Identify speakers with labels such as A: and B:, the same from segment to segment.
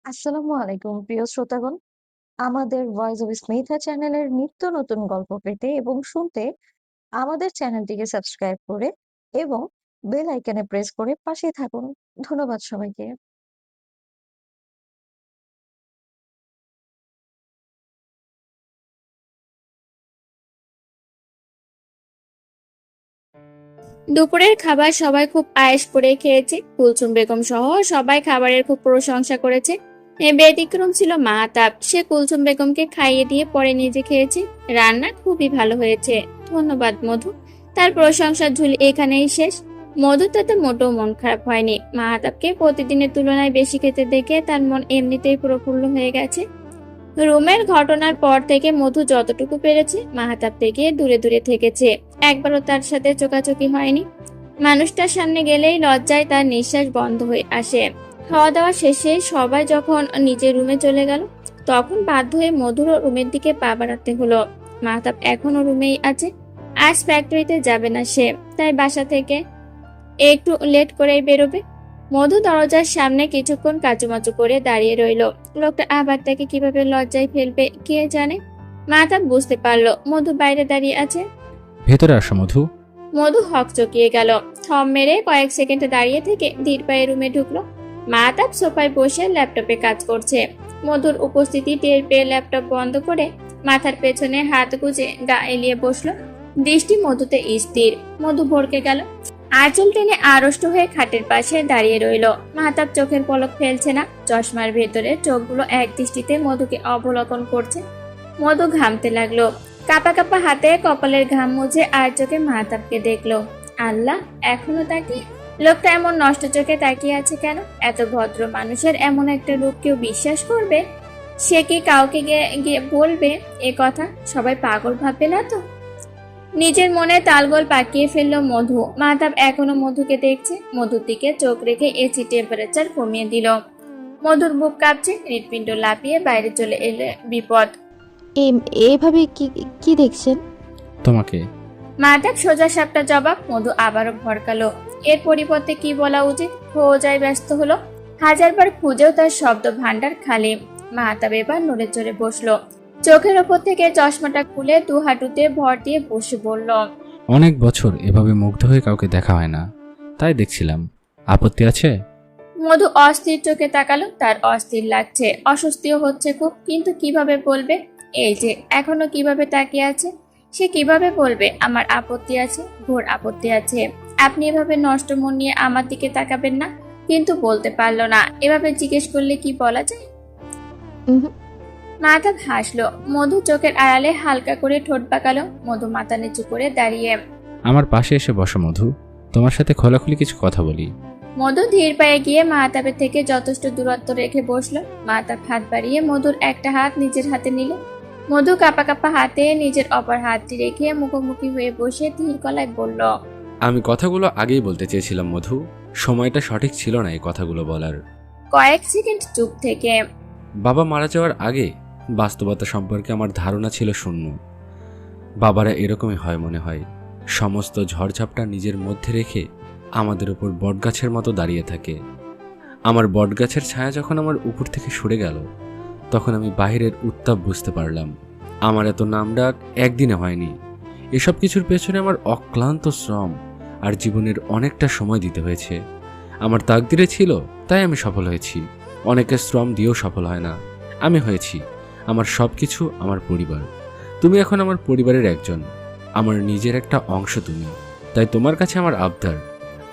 A: আসসালামু আলাইকুম প্রিয় শ্রোতাগণ। আমাদের ভয়েস অফ স্মিথা চ্যানেলের নিত্য নতুন গল্প পেতে এবং শুনতে আমাদের চ্যানেলটিকে সাবস্ক্রাইব করে এবং বেল আইকনে প্রেস করে পাশেই থাকুন। ধন্যবাদ সবাইকে।
B: দুপুরের খাবার সবাই খুব আয়েশ করে খেয়েছে। কুলসুম বেগম সহ সবাই খাবারের খুব প্রশংসা করেছে। ব্যতিক্রম ছিল মাহতাব। সে কুলসুম বেগমকে খাইয়ে দিয়ে পরে নিজে খেয়েছে। রান্না খুবই ভালো হয়েছে, ধন্যবাদ মধু। তার প্রশংসার ঝুলি এখানেই শেষ। মধু তাতে মোটেও মন খারাপ হয়নি। মাহতাবকে প্রতিদিনের তুলনায় বেশি খেতে দেখে তার মন এমনিতেই প্রফুল্ল হয়ে গেছে। রুমের ঘটনার পর থেকে মধু যতটুকু পেরেছে মাহাতাব থেকে দূরে দূরে থেকেছে। একবারও তার সাথে চোকাচোকি হয়নি। মানুষটার সামনে গেলেই লজ্জায় তার নিঃশ্বাস বন্ধ হয়ে আসে। খাওয়া দাওয়া শেষে সবাই যখন নিজের রুমে চলে গেল, তখন বাধ্য হয়ে মধুর রুমের দিকে পা বাড়াতে হলো। মাহতাব এখনো রুমেই আছে। আজ ফ্যাক্টরিতে যাবে না সে, তাই বাসা থেকে একটু লেট করেই বেরোবে। মধু দরজার সামনে কিছুক্ষণ কাচুমাচু করে দাঁড়িয়ে রইল। লোকটা আবার তাকে কিভাবে লজ্জায় ফেলবে কে জানে। মাহতাব বুঝতে পারলো মধু বাইরে দাঁড়িয়ে আছে।
C: ভেতরে আসো মধু।
B: মধু হকচকিয়ে গেল। থম মেরে কয়েক সেকেন্ড দাঁড়িয়ে থেকে ধীর পায়ে রুমে ঢুকলো। মাহতাব সোফায় বসে ল্যাপটপে কাজ করছে। মধুর উপস্থিতি টের পেয়ে ল্যাপটপ বন্ধ করে মাথার পেছনে হাত গুজে গা এলিয়ে বসলো। দৃষ্টি মধুতে স্থির। মধু ভড়কে গেল। আঁচল টেনে আড়ষ্ট হয়ে খাটের পাশে দাঁড়িয়ে রইল। মাহতাব চোখের পলক ফেলছে না। চশমার ভেতরে চোখগুলো এক দৃষ্টিতে মধুকে অবলোকন করছে। মধু ঘামতে লাগলো। কাপা কাপা হাতে কপালের ঘাম মুছে আর চোখে মাহতাবকে দেখলো। আল্লাহ, এখনো তাকিয়ে। লোকটা এমন নষ্ট চোখে তাকিয়ে আছে কেন? এত ভদ্র মানুষের এমন একটা রূপ কেউ বিশ্বাস করবে? সে কি কাউকে গিয়ে গিয়ে বলবে এ কথা? সবাই পাগল ভাববে না তো? নিজের মনে তালগোল পাকিয়ে ফেললো মধু। মাহতাব এখনো মধুকে দেখছে। মধুর দিকে চোখ রেখে এসি টেম্পারেচার কমিয়ে দিল। মধুর বুক কাঁপছে। হৃৎপিণ্ড লাফিয়ে বাইরে চলে এলে বিপদ।
D: এভাবে কি কি দেখছেন?
C: তোমাকে।
B: মাহতাব সোজা সাপটা জবাব। মধু আবারও ভড়কালো। এর পরিবর্তে কি বলা উচিত খোঁজায় ব্যস্ত হলো। হাজারবার খুঁজেও তার শব্দ ভান্ডার খালি। মাহতাব এবার নড়ে চড়ে বসলো। চোখের ওপর থেকে চশমাটা খুলে দু হাঁটুতে ভর দিয়ে বসে বলল,
C: অনেক বছর এভাবে মুগ্ধ হয়ে কাউকে দেখা হয় না, তাই দেখছিলাম। আপত্তি আছে?
B: মধু অস্থির চোখে তাকালো। তার অস্থির লাগছে, অস্বস্তিও হচ্ছে খুব। কিন্তু কিভাবে বলবে? এই যে এখনো কিভাবে তাকিয়ে আছে। সে কিভাবে বলবে আমার আপত্তি আছে, ঘোর আপত্তি আছে। আপনি এভাবে নষ্ট মন নিয়ে আমার দিকে তাকাবেন না? কিন্তু বলতে পারলো না। এভাবে জিজ্ঞেস করলে কি বলা যায়?
D: উহুম,
B: মাথা হাসলো। মধু চোখের আড়ালে হালকা করে ঠোঁট পাকালো। মধু মাথা নিচু করে দাঁড়িয়ে।
C: আমার পাশে এসে বসো মধু, তোমার সাথে খোলাখুলি কিছু কথা বলি।
B: মধু ধীর পায়ে গিয়ে মাহতাবের থেকে যথেষ্ট দূরত্ব রেখে বসলো। মাহতাব হাত বাড়িয়ে মধুর একটা হাত নিজের হাতে নিল। মধু কাপা কাপা হাতে নিজের অপর হাতটি রেখে মুখোমুখি হয়ে বসে ধীর গলায় বলল,
E: আমি কথাগুলো আগেই বলতে চেয়েছিলাম মধু, সময়টা সঠিক ছিল না এই কথাগুলো বলার।
B: কয়েক সেকেন্ড চুপ থেকে।
E: বাবা মারা যাওয়ার আগে বাস্তবতা সম্পর্কে আমার ধারণা ছিল শূন্য। বাবারা এরকমই হয় মনে হয়, সমস্ত ঝড়ঝাপটা নিজের মধ্যে রেখে আমাদের উপর বটগাছের মতো দাঁড়িয়ে থাকে। আমার বটগাছের ছায়া যখন আমার উপর থেকে সরে গেল, তখন আমি বাহিরের উত্তাপ বুঝতে পারলাম। আমার এত নামডাক একদিনে হয়নি। এসব কিছুর পেছনে আমার অক্লান্ত শ্রম আর জীবনের অনেকটা সময় দিতে হয়েছে। আমার তাকদিরে ছিল, তাই আমি সফল হয়েছি। অনেকের শ্রম দিয়েও সফল হয় না, আমি হয়েছি। আমার সব কিছু আমার পরিবার। তুমি এখন আমার পরিবারের একজন, আমার নিজের একটা অংশ তুমি। তাই তোমার কাছে আমার আবদার,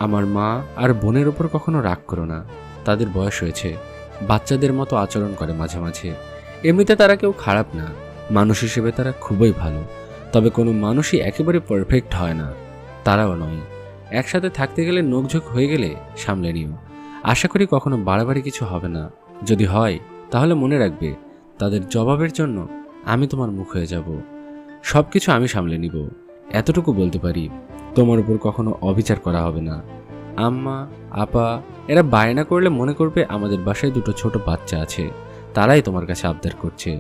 E: আমার মা আর বোনের ওপর কখনো রাগ করো না। তাদের বয়স হয়েছে, বাচ্চাদের মতো আচরণ করে মাঝে মাঝে। এমনিতে তারা কেউ খারাপ না, মানুষ হিসেবে তারা খুবই ভালো। তবে কোনো মানুষই একেবারে পারফেক্ট হয় না, তারাও নয়। একসাথে থাকতে গেলে নোকঝোঁক হয়ে গেলে সামলে নিও। আশা করি কখনো বাড়াবাড়ি কিছু হবে না। যদি হয় তাহলে মনে রাখবে, তাদের জবাবের জন্য আমি তোমার মুখ হয়ে যাব। সব কিছু আমি সামলে নিব, এতটুকু বলতে পারি। তোমার উপর কখনো অবিচার করা হবে না। আম্মা, আপা এরা বায়না করলে মনে করবে আমাদের বাসায় দুটো ছোট বাচ্চা আছে, তারাই তোমার কাছে আবদার করছে।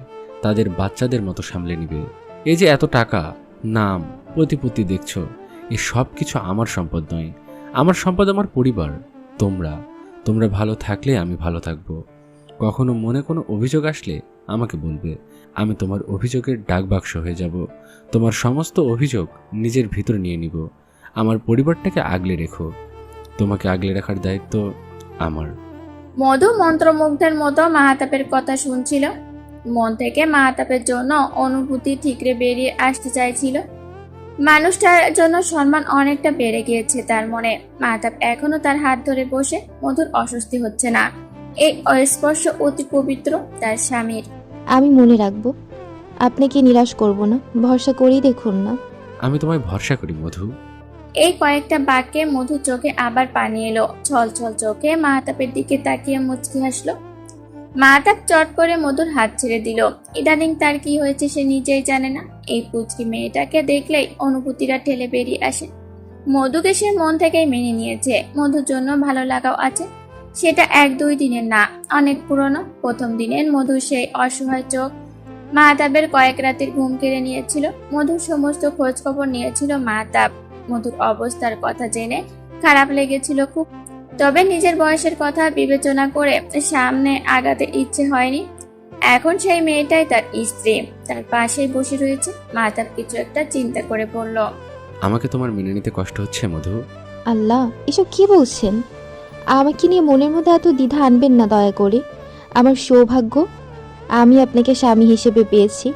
E: তাদের বাচ্চাদের মতো সামলে নিবে। এই যে এত টাকা, নাম, প্রতিপত্তি দেখছো, এই সব কিছু আমার সম্পদ নয়। আমার সম্পদ আমার পরিবার। তোমরা তোমরা ভালো থাকলে আমি ভালো থাকবো। কখনো মনে কোনো অভিযোগ আসলে আমাকে বলবে। আমি তোমার অভিযোগের ডাকবাক্স হয়ে যাব। তোমার সমস্ত অভিযোগ নিজের ভিতরে নিয়ে নিব। আমার পরিবারটাকে আগলে রেখো। তোমাকে আগলে রাখার দায়িত্ব আমার।
B: মধু মন্ত্রমুগ্ধের মতো মাহাতাবের কথা শুনছিল। মন থেকে মাহাতাবের জন্য অনুভূতি ঠিকরে বেরিয়ে আসতে চাইছিল। মানুষটার জন্য সম্মান অনেকটা বেড়ে গিয়েছে তার মনে। মাহাতাব এখনো তার হাত ধরে বসে। মধুর অস্বস্তি হচ্ছে না। এই অস্পর্শ অতি পবিত্র তার স্বামীর।
D: আমি মনে রাখবো, আপনাকে নিরাশ করব না, ভরসা করেই দেখুন না।
E: আমি তোমায় ভরসা করি মধু।
B: এই কয়েকটা বাক্যে মধুর চোখে আবার পানি এলো। ছল ছল চোখে মাহাতাবের দিকে তাকিয়ে মুচকি হাসলো। মাহাতাব চট করে মধুর হাত ছেড়ে দিল। ইদানিং তার কি হয়েছে সে নিজেই জানে না। এই পুচকি মেয়েটাকে দেখলেই অনুভূতিরা ঠেলে বেরিয়ে আসে। মধুকে সে মন থেকেই মেনে নিয়েছে। মধুর জন্য ভালো লাগাও আছে। সেটা 1-2 দিনের না, অনেক পুরনো। প্রথম দিনের মধুর সেই অসহায় চোখ মাহাতাবের কয়েক রাতের ঘুম কেড়ে নিয়েছিল। মধুর সমস্ত খোঁজ খবর নিয়েছিল মাহাতাব। মধুর অবস্থার কথা জেনে খারাপ লেগেছিল খুব। তবে নিজের বয়সের কথা বিবেচনা করে সামনে আগাতে ইচ্ছে হয়নি। এখন সেই মেয়েটাই তার স্ত্রী, তার পাশেই বসে রয়েছে। মাহাতাব কিছু একটা চিন্তা করে বলল,
E: আমাকে তোমার মেনে নিতে কষ্ট হচ্ছে মধু?
D: আল্লাহ, এসব কি বলছেন? আমাকে নিয়ে মনের মধ্যে এত দ্বিধা আনবেন না দয়া করে। আমার সৌভাগ্য আমি আপনাকে স্বামী হিসেবে পেয়েছি।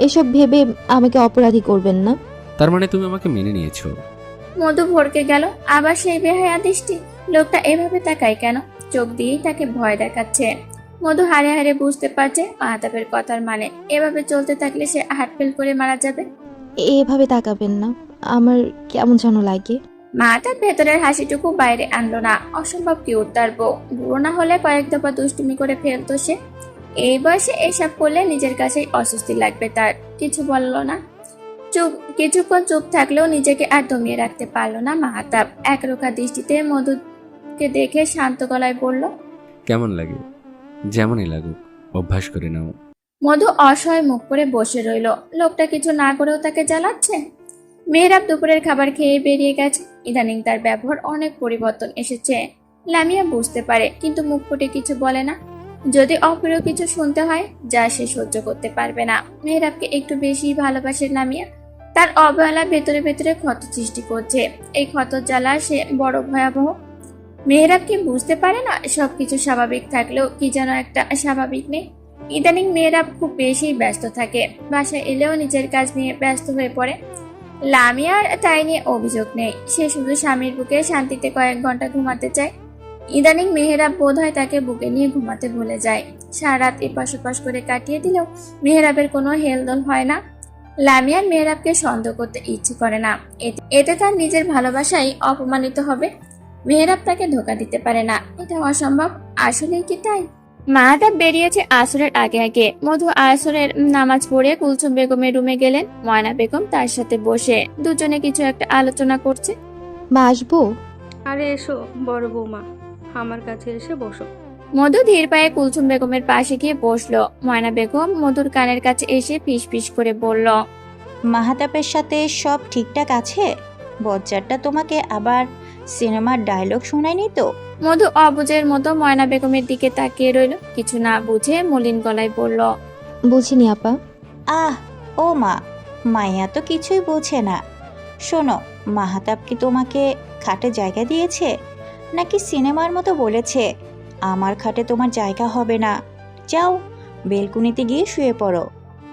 D: এসব ভেবে আমাকে অপরাধী করবেন না।
E: তার মানে তুমি আমাকে মেনে নিয়েছো?
B: মধু ভড়কে গেল। আবার সেই বেহায়া দৃষ্টি। লোকটা এভাবে তাকায় কেন? চোখ দিয়েই তাকে ভয় দেখাচ্ছে। মধু হারে হারে বুঝতে পারছে মাহাতাবের কথার মানে। এভাবে চলতে থাকলে সে হার্ট ফেল করে মারা যাবে।
D: এভাবে তাকাবেন না, আমার কেমন যেন লাগে।
B: মাহাতাব ভেতরের হাসিটুকু বাইরে আনলো না। অসম্ভব কিউট তার বউ। বুড়ো না হলে কয়েক দফা দুষ্টুমি করে ফেলতো সে। এই বয়সে এসব করলে নিজের কাছেই অস্বস্তি লাগবে তার। কিছু বলল না। কিছুক্ষণ চুপ থাকলেও নিজেকে আর দমিয়ে রাখতে পারলো না মাহাতাব। একরোখা দৃষ্টিতে মধুকে দেখে শান্ত গলায় বলল,
E: কেমন লাগে? যেমনই লাগুক, অভ্যাস করে নাও।
B: মধু অসহায় মুখ করে বসে রইল। লোকটা কিছু না করেও তাকে জ্বালাচ্ছে। মেহরাব দুপুরের খাবার খেয়ে বেরিয়ে গেছে। ইদানিং তার ব্যবহার অনেক পরিবর্তন এসেছে। লামিয়া বুঝতে পারে, কিন্তু মুখ ফুটে কিছু বলে না। যদি অপ্রিয় কিছু শুনতে হয় যা সে সহ্য করতে পারবে না। মেহরাবকে একটু বেশি ভালোবাসে লামিয়া। তার অবহেলা ভেতরে ভেতরে ক্ষত সৃষ্টি করছে। এই ক্ষত জ্বালা সে বড় ভয়াবহ। মেহরাব কি বুঝতে পারে না সবকিছু স্বাভাবিক থাকলেও কি যেন একটা স্বাভাবিক নেই। ইদানিং মেহরাব খুব বেশি ব্যস্ত থাকে। বাসায় এলেও নিজের কাজ নিয়ে ব্যস্ত হয়ে পড়ে। লামিয়ার তাই নিয়ে অভিযোগ নেই। সে শুধু স্বামীর বুকে শান্তিতে কয়েক ঘন্টা ঘুমাতে চায়। ইদানিং মেহরাব বোধ হয় তাকে বুকে নিয়ে ঘুমাতে ভুলে যায়। সারা রাত এপাশ ওপাশ করে কাটিয়ে দিলেও মেহরাবের কোনো হেলদোল হয় না। লামিয়ার মেহরাবকে সন্দেহ করতে ইচ্ছে করে না। এতে তার নিজের ভালোবাসাই অপমানিত হবে। মেহরাব তাকে ধোকা দিতে পারে না, এটা অসম্ভব। আসলেই কি তাই? মাহাতাব বেরিয়েছে আসরের আগে আগে। মধু আসরের নামাজ পড়ে কুলসুম বেগমের রুমে গেলেন। ময়না বেগম তার সাথে বসে দুজনে কিছু একটা আলোচনা করছে।
D: মা, আসবো?
F: আরে এসো বড় বৌমা, আমার কাছে এসে বসো।
B: মধু ধীর পায়ে কুলসুম বেগমের পাশে গিয়ে বসলো। ময়না বেগম মধুর কানের কাছে এসে ফিস ফিস করে বলল,
G: মাহাতাবের সাথে সব ঠিকঠাক আছে? বজ্জারটা তোমাকে আবার সিনেমার ডায়লগ শোনায়নি তো?
B: মধু অবুঝের মতো ময়না বেগমের দিকে তাকিয়ে রইল। কিছু না বুঝে মলিন গলায় বলল,
D: বুঝিনি আপা।
G: আহ, ও মা, মাইয়া তো কিছুই বোঝে না। শোনো, মাহাতাব কি তোমাকে খাটে জায়গা দিয়েছে, নাকি সিনেমার মতো বলেছে আমার খাটে তোমার জায়গা হবে না, যাও বেলকুনিতে গিয়ে শুয়ে পড়ো?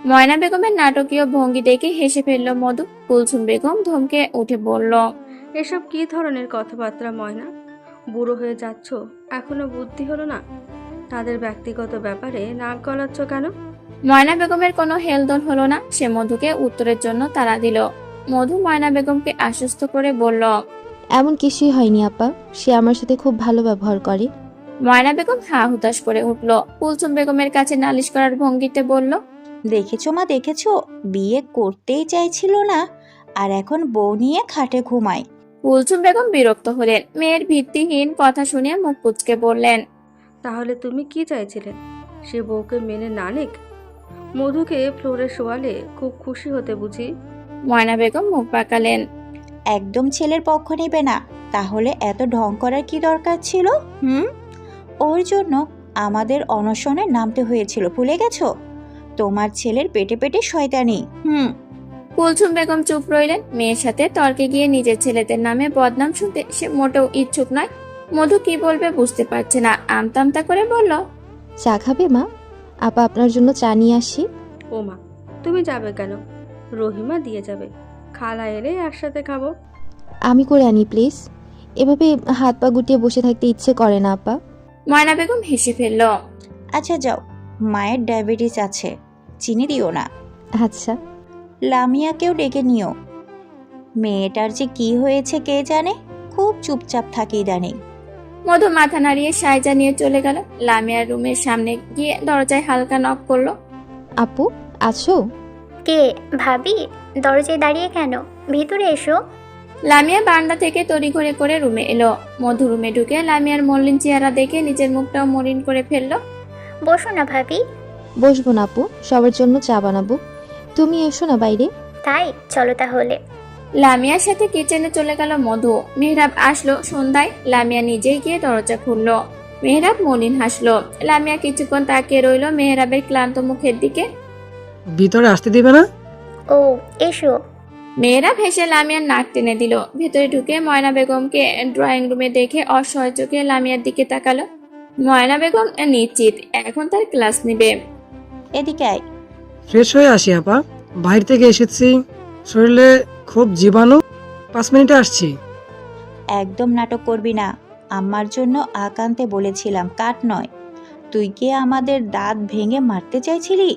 B: ময়না বেগমের নাটকীয় ভঙ্গি দেখে হেসে ফেলল মধু। কুলসুম বেগম ধমকে উঠে বলল,
F: এসব কি ধরনের কথাবার্তা ময়না? বুড়ো হয়ে যাচ্ছ, এখনো বুদ্ধি হলো না? তাদের ব্যক্তিগত ব্যাপারে নাক গলাচ্ছ কেন?
B: ময়না বেগমের কোনো হেলদোল হলো না। সে মধুকে উত্তরের জন্য তাড়া দিল। মধু ময়না বেগমকে আশ্বস্ত করে বলল,
D: এমন কিছুই হয়নি আপা, সে আমার সাথে খুব ভালো ব্যবহার করে।
B: ময়না বেগম হা হুতাশ করে উঠল। কুলসুম বেগমের কাছে নালিশ করার ভঙ্গিতে বলল,
G: দেখেছো মা, দেখেছো, বিয়ে করতেই চাইছিল না, আর এখন বউ নিয়ে খাটে ঘুমায়।
B: কুলসুম বেগম বিরক্ত হলেন। মেয়ের ভিত্তিহীন কথা শুনে মুখ কুঁচকে বললেন,
F: তাহলে তুমি কি চাইছিলে? সে বউকে মেনে না নিক? মধুকে ফ্লোরে শোয়ালে খুব খুশি হতে বুঝি?
B: ময়না বেগম মুখ পাকালেন।
G: একদম ছেলের পক্ষ নেবে না? তাহলে এত ঢং করার কি দরকার ছিল? ওর জন্য আমাদের অনশনে নামতে হয়েছিল, ভুলে গেছো? তোমার ছেলের পেটে পেটে শয়তানি।
B: কুলসুম বেগম চুপ রইলেন। মেয়ের সাথে তর্কে গিয়ে নিজের ছেলেদের নামে বদনাম শুনতে সে মোটেও ইচ্ছুক নয়। মধু কি বলবে বুঝতে পারছে না, আমতা আমতা করে বলল,
D: চা খাবে মা? আপা আপনার জন্য চা নিয়ে আসি।
F: ও মা, তুমি যাবে কেন? রহিমা দিয়ে যাবে, খালা এলে একসাথে খাবো।
D: আমি করে আনি প্লিজ। এভাবে হাত পা গুটিয়ে বসে থাকতে ইচ্ছে করে না আপা।
B: ময়না বেগম হেসে ফেলল।
G: আচ্ছা যাও, মায়ের ডায়াবেটিস আছে, চিনি দিও না।
D: আচ্ছা।
G: লামিয়াকেও ডেকে নিও। মেয়েটার যে কি হয়েছে কে জানে, খুব চুপচাপ থাকে ইদানিং।
B: মধু মাথা নাড়িয়ে সাইজা নিয়ে চলে গেল। লামিয়ার রুমের সামনে গিয়ে দরজায় হালকা নক করলো।
D: আপু আছো?
H: কে? ভাবি, দরজায় দাঁড়িয়ে কেন? ভিতরে এসো।
B: লামিয়া বারান্দা থেকে তড়িঘড়ি করে রুমে এলো। মধু রুমে ঢুকে লামিয়ার মলিন চেহারা দেখে নিজের মুখটাও মলিন করে ফেললো।
H: বসো না ভাবি।
D: বসবো না আপু, সবার জন্য চা বানাবো। তুমি এসো না বাইরে।
H: তাই চলো তাহলে।
B: লামিয়ার সাথে কিচেনে চলে গেল মধু। মেহরাব আসলো সন্ধ্যায়। লামিয়া নিজেই গিয়ে দরজা খুললো। মেহরাব মলিন হাসলো। লামিয়া কিছুক্ষণ তাকিয়ে রইল মেহরাবের ক্লান্ত মুখের দিকে।
I: ভিতরে আসতে দিবে না?
H: ও এসো।
B: মেহরাব হেসে লামিয়ার নাক টেনে দিল। ভেতরে ঢুকে ময়না বেগমকে ড্রয়িং রুমে দেখে অসহায় চোখে লামিয়ার দিকে তাকালো। ময়না বেগম নিশ্চিত এখন তার ক্লাস নিবে।
G: এদিকে আয়।
I: ফ্রেশ হয়ে আসি আপা, বাইরে থেকে এসেছি, শরীরে খুব জীবাণু। 5 মিনিটে আসছি।
G: একদম নাটক করবি না। আম্মার জন্য আখ আনতে বলেছিলাম, কাঠ নয়। তুই কি আমাদের দাঁত ভেঙে মারতে চাইছিলি?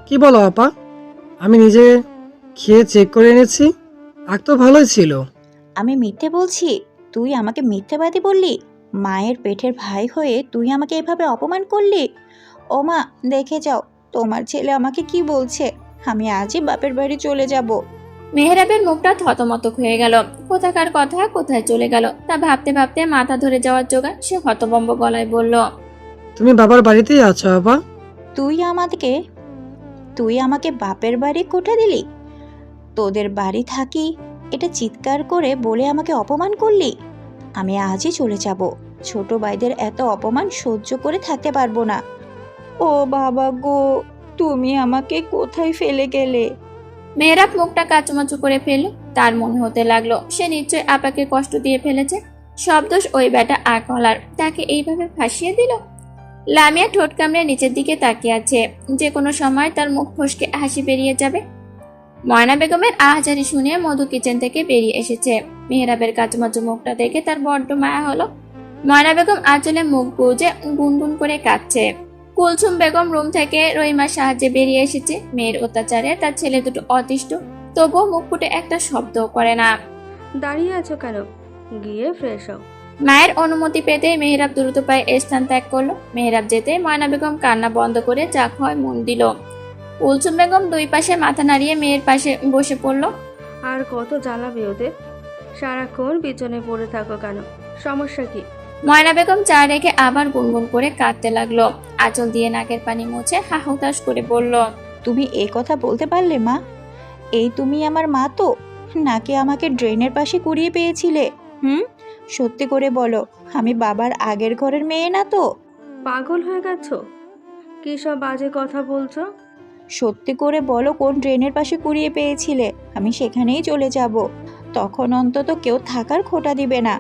I: কি বলো আপা? আমি নিজে খেয়ে চেক করে এনেছি, আখ তো ভালোই ছিল।
G: আমি মিথ্যে বলছি? তুই আমাকে মিথ্যেবাদী বললি? মায়ের পেটের ভাই হয়ে তুই আমাকে এভাবে অপমান করলি? ও মা, দেখে যাও তোমার ছেলে আমাকে কি বলছে। আমি আজই বাপের বাড়ি চলে যাব।
B: মেহরাবের মুখটা থতমত হয়ে গেল। কোথাকার কথা কোথায় চলে গেল তা ভাবতে ভাবতে মাথা ধরে যাওয়ার জোগাড়। সে হতভম্ব গলায় বলল,
I: তুমি বাবার বাড়িতেই আছো আপা?
G: তুই আমাকে বাপের বাড়ি কোঠা দিলি? তোদের বাড়ি থাকি এটা চিৎকার করে বলে আমাকে অপমান করলি? আমি আজই চলে যাব। ছোট ভাইদের এত অপমান সহ্য করে থাকতে পারবো না। ও বাবা গো, তুমি আমাকে কোথায় ফেলে গেলে?
B: মেহরাব মুখটা কাচুমাচু করে ফেলল। তার মনে হতে লাগলো সে নিশ্চয় আপাকে কষ্ট দিয়ে ফেলেছে। সব দোষ ওই বেটা আকলার, তাকে এইভাবে ফাঁসিয়ে দিল। লামিয়া ঠোঁট কামড়ে নিচের দিকে তাকিয়ে আছে। যে কোনো সময় তার মুখ ফসকে হাসি বেরিয়ে যাবে। ময়না বেগমের আহাজারি শুনে মধু কিচেন থেকে বেরিয়ে এসেছে। মেহরাবের কাচুমাচু মুখটা দেখে তার বড্ড মায়া হলো। ময়না বেগম আঁচলে মুখ গুজে গুনগুন করে কাঁদছে। কুলসুম বেগম রুম থেকে রহিমার সাহায্যে বেরিয়ে এসেছে। মেয়ের অত্যাচারে তার ছেলে দুটো অতিষ্ঠ, তবুও মুখ ফুটে একটা শব্দও করে না।
F: দাঁড়িয়ে আছো কেন? গিয়ে ফ্রেশ হও।
B: মায়ের অনুমতি পেতে মেহরাব দ্রুত পায়ে স্থান ত্যাগ করলো। মেহরাব যেতে ময়না বেগম কান্না বন্ধ করে চা খাওয়ায় মন দিল। কুলসুম বেগম দুই পাশে মাথা নাড়িয়ে মেয়ের পাশে বসে পড়ল।
F: আর কত জ্বালাবে ওদের? সারাক্ষণ পিছনে পড়ে থাকো কেন? সমস্যা কি?
B: ময়না বেগম চা রেখে আবার গুনগুন করে কাঁদতে লাগলো। আঁচল দিয়ে নাকের পানি মুছে হাহুতাশ করে বলল,
G: তুমি এ কথা বলতে পারলে মা? এই তুমি আমার মা তো নাকি আমাকে ড্রেনের পাশে কুড়িয়ে পেয়েছিলে? সত্যি করে বলো, আমি বাবার আগের ঘরের মেয়ে না তো?
F: পাগল হয়ে গেছো? কি সব বাজে কথা বলছো?
G: সত্যি করে বলো, কোন ড্রেনের পাশে কুড়িয়ে পেয়েছিলে? আমি সেখানেই চলে যাব, তখন অন্তত কেউ থাকার খোটা দিবে না।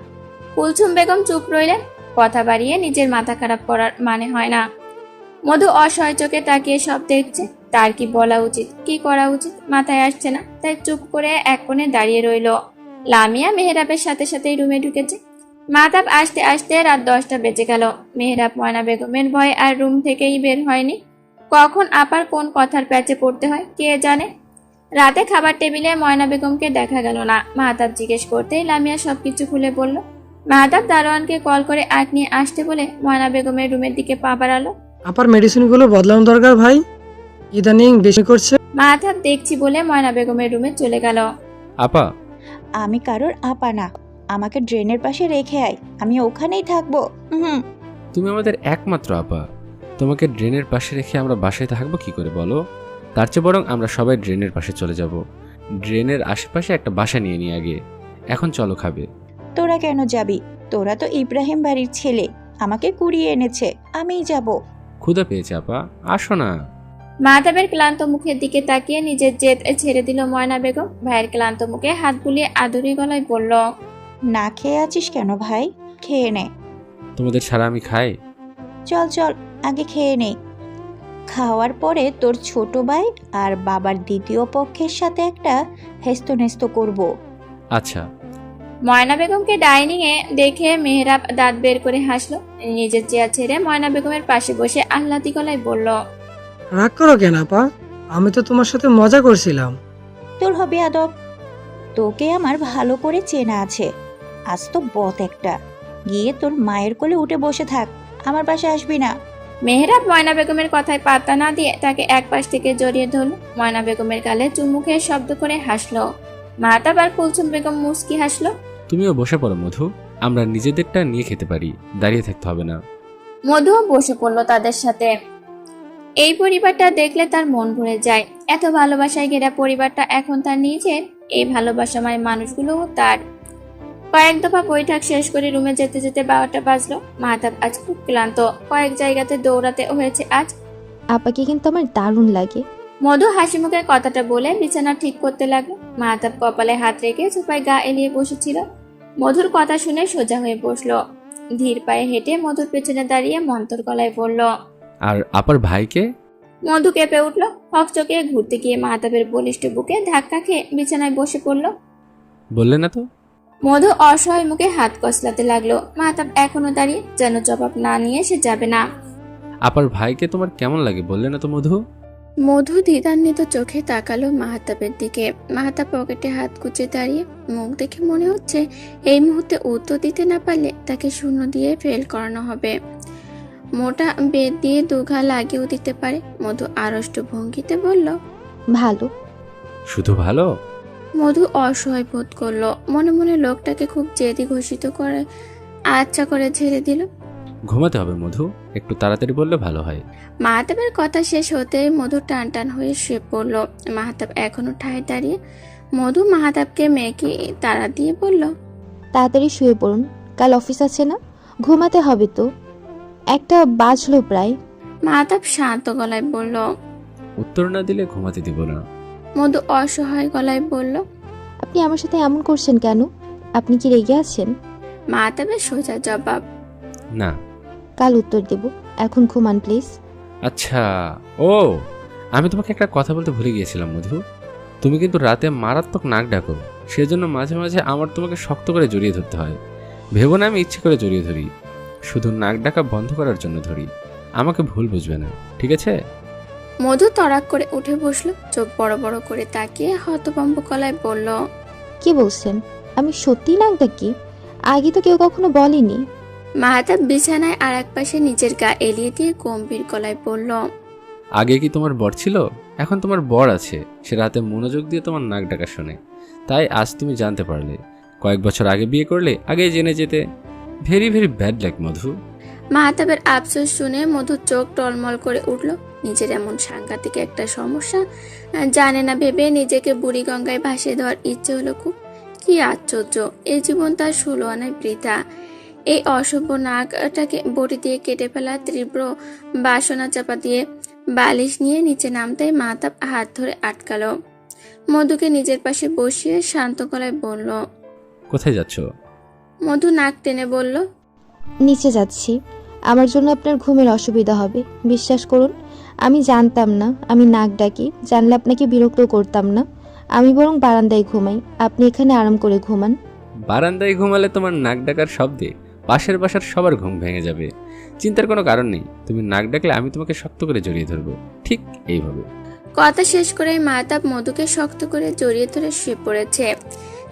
B: কুলসুম বেগম চুপ রইলেন। কথা বাড়িয়ে নিজের মাথা খারাপ করার মানে হয় না। মধু অসহায় চোখে তাকিয়ে সব দেখছে। তার কি বলা উচিত, কি করা উচিত মাথায় আসছে না, তাই চুপ করে এক কোণে দাঁড়িয়ে রইল। লামিয়া মেহরাবের সাথে সাথেই রুমে ঢুকেছে। মাহতাব আসতে আসতে রাত 10টা বেজে গেল। মেহরাব ময়না বেগমের ভয়ে আর রুম থেকেই বের হয়নি। কখন আপার কোন কথার প্যাচে পড়তে হয় কে জানে। রাতে খাবার টেবিলে ময়না বেগমকে দেখা গেল না। মাহতাব জিজ্ঞেস করতেই লামিয়া সবকিছু খুলে বলল। মাহতাব দারোয়ানকে কল করে আখ নিয়ে আসতে বলে ময়না বেগমের রুমের দিকে পা বাড়ালো।
I: আপার মেডিসিনগুলো বদলানো দরকার ভাই, ইদানিং বেশি করছে।
B: মাহতাব দেখছি বলে ময়না বেগমের রুমে চলে গেল।
E: আপা,
G: আমি কারোর আপা না, আমাকে ড্রেনের পাশে রেখে আয়, আমি ওখানেই থাকবো।
E: তুমি আমাদের একমাত্র আপা, তোমাকে ড্রেনের পাশে রেখে আমরা বাসায় থাকবো কি করে বলো? তার চেয়ে বরং আমরা সবাই ড্রেনের পাশে চলে যাব। ড্রেনের আশেপাশে একটা বাসা নিয়ে আগে। এখন চলো খাবে।
G: তোরা কেন যাবি? তোরা তো ইব্রাহিম বাড়ির ছেলে, আমাকে কুড়িয়ে এনেছে, আমিই যাব।
E: ক্ষুধা পেয়েছে আপা, আসো না।
B: মাহতাবের ক্লান্ত মুখের দিকে তাকিয়ে নিজের জেদ ছেড়ে দিল ময়না বেগম। ভাইয়ের ক্লান্ত মুখে হাত বুলিয়ে আদুরি গলায় বলল,
G: না খেয়ে আছিস কেন ভাই? খেয়ে নে।
E: তোমাদের ছাড়া আমি খাই?
G: চল চল, আগে খেয়ে নে। খাওয়ার পরে তোর ছোট ভাই আর বাবার দ্বিতীয় পক্ষের সাথে একটা হেস্তনেস্ত করব।
E: আচ্ছা।
B: ময়না বেগমকে ডাইনিং এ দেখে মেহরাব দাঁত বের করে হাসলো। নিজের চেয়ার ছেড়ে ময়না বেগমের পাশে বসে আহ্লাদি গলায় বলল,
I: রাগ করো কেন আপা? আমি তো তোমার সাথে মজা করছিলাম।
G: তোর হবে আদব, তোকে আমার ভালো করে চেনা আছে। আজ তো বত একটা, গিয়ে তোর মায়ের কোলে উঠে বসে থাক, আমার পাশে আসবি না।
B: মেহরাব ময়না বেগমের কথায় পাত্তা না দিয়ে তাকে এক পাশ থেকে জড়িয়ে ধরল। ময়না বেগমের গালে চুমু খেয়ে শব্দ করে হাসলো। মাহতাব আর কুলসুম বেগম মুস্কি হাসলো।
E: তুমিও বসে পড়ো মধু, আমরা নিজেদেরটা নিয়ে খেতে পারি, দাঁড়িয়ে থাকতে হবে না।
B: মধুও বসে পড়লো তাদের সাথে। এই পরিবারটা দেখলে তার মন ভরে যায়। এত ভালোবাসায় ঘেরা পরিবারটা এখন তার নিজের। এই ভালোবাসাময় মানুষগুলোও তার। কয়েক দফা বৈঠক শেষ করে রুমে যেতে যেতে 12টা বাজলো। মাহতাব আজ খুব ক্লান্ত, কয়েক জায়গাতে দৌড়াতে হয়েছে আজ।
D: আপাকে কিন্তু আমার দারুণ লাগে।
B: মধু হাসি মুখে কথাটা বলে বিছানা ঠিক করতে লাগলো। মাহতাব কপালে হাত রেখে সোফায় গা এলিয়ে বসেছিল। মধুর কথা শুনে সোজা হয়ে বসলো। ধীর পায়ে হেঁটে মধুর পেছনে দাঁড়িয়ে মন্তর গলায় বলল,
E: আর আপার ভাইকে?
B: মধু কেঁপে উঠলো। হকচকে ঘুরতে গিয়ে মাহতাবের বলিষ্ঠ বুকে ধাক্কা খেয়ে বিছানায় বসে পড়ল।
E: বললে না তো?
B: মধু অসহায় মুখে হাত কসলাতে লাগলো। মাহতাব এখনো দাঁড়িয়ে, যেন জবাব না নিয়ে সে যাবে না।
E: আপার ভাইকে তোমার কেমন লাগে বললে না তো মধু?
B: মধু দ্বিধান্বিত চোখে তাকালো মাহতাবের দিকে। মাহতাব পকেটে হাত কুচে দাঁড়িয়ে, মুখ দেখে মনে হচ্ছে এই মুহূর্তে উত্তর দিতে না পারলে তাকে শূন্য দিয়ে ফেল করানো হবে। মোটা বেদ দিয়ে দুঘা লাগিয়েও দিতে পারে। মধু আড়ষ্ট ভঙ্গিতে বলল,
D: ভালো।
E: শুধু ভালো?
B: মধু অসহায় বোধ করলো। মনে মনে লোকটাকে খুব জেদি ঘোষিত করে আচ্ছা করে ছেড়ে দিল।
E: ঘুমাতে হবে মধু, একটু তাড়াতাড়ি বললে ভালো হয়।
B: মাহতাবের কথা শেষ হতেই মধু টান টান হয়ে শুয়ে পড়লো। মাহতাব এখনো ঠায় দাঁড়িয়ে। মধু মাহতাবকে মেয়েকে তাড়া দিয়ে বলল,
D: তাড়াতাড়ি শুয়ে পড়ুন, কাল অফিস আছে না? ঘুমাতে হবে তো, 1টা বাজলো প্রায়।
B: মাহতাব শান্ত গলায় বলল।
E: উত্তর না দিলে ঘুমাতে দিব না।
B: মধু অসহায় গলায় বলল,
D: আপনি আমার সাথে এমন করছেন কেন? আপনি কি রেগে আছেন?
B: মাহতাবের সোজা জবাব,
E: না।
D: কাল উত্তর দেব, এখন ঘুমান প্লিজ।
E: আচ্ছা। ও, আমি তোমাকে একটা কথা বলতে ভুলে গিয়েছিলাম মধু। তুমি কিন্তু রাতে মারাত্মক নাক ডাকো, সেজন্য মাঝে মাঝে আমার তোমাকে শক্ত করে জড়িয়ে ধরতে হয়। ভেবো না আমি ইচ্ছে করে জড়িয়ে ধরি, শুধু নাক ডাকা বন্ধ করার জন্য ধরি। আমাকে ভুল বুঝবে না, ঠিক আছে?
B: মধু তড়াক করে উঠে বসলো। চোখ বড় বড় করে তাকিয়ে হতভম্ব গলায় বলল,
D: কি বলছেন? আমি সত্যি নাক ডাকি? আগে তো কেউ কখনো বলেনি।
B: মাহতাব বিছানায় আর এক পাশে নিজের গা এলিয়ে দিয়ে গম্ভীর গলায় বলল,
E: আগে কি তোমার বর ছিল? এখন তোমার বর আছে, সে রাতে মনোযোগ দিয়ে তোমার নাক ডাকা শোনে, তাই আজ তুমি জানতে পারলে। কয়েক বছর আগে বিয়ে করলে আগেই জেনে যেতে। ভেরি ভেরি ব্যাড লাক মধু।
B: মাহতাবের আফসোস শুনে মধুর চোখ টলমল করে উঠল। নিজের এমন সাংঘাতিক একটা সমস্যা জানে না ভেবে নিজেকে বুড়ি গঙ্গায় ভাসিয়ে দেওয়ার ইচ্ছে হলো খুব। কি আশ্চর্য, এই জীবন তার 16 আনায় বৃথা। এই অসভ্য নাকটাকে বটি দিয়ে কেটে ফেলা তীব্র বাসনা চাপা দিয়ে বালিশ নিয়ে নিচে নামতেই মাহতাব হাত ধরে আটকালো। মধুকে নিজের পাশে বসিয়ে শান্ত গলায় বলল,
E: কোথায় যাচ্ছ?
B: মধু নাক টেনে বলল,
D: নিচে যাচ্ছি, আমার জন্য আপনার ঘুমের অসুবিধা হবে। বিশ্বাস করুন, আমি জানতাম না আমি নাক ডাকি, জানলে আপনাকে বিরক্ত করতাম না। আমি বরং বারান্দায় ঘুমাই, আপনি এখানে আরাম করে ঘুমান।
E: বারান্দায় ঘুমালে তোমার নাক ডাকার শব্দে পাশের বাসার সবার ঘুম ভেঙে যাবে। চিন্তার কোনো কারণ নেই, তুমি নাক ডাকলে আমি তোমাকে শক্ত করে জড়িয়ে ধরবো, ঠিক এইভাবে।
B: কথা শেষ করেই মাহতাব মধুকে শক্ত করে জড়িয়ে ধরে শুয়ে পড়েছে।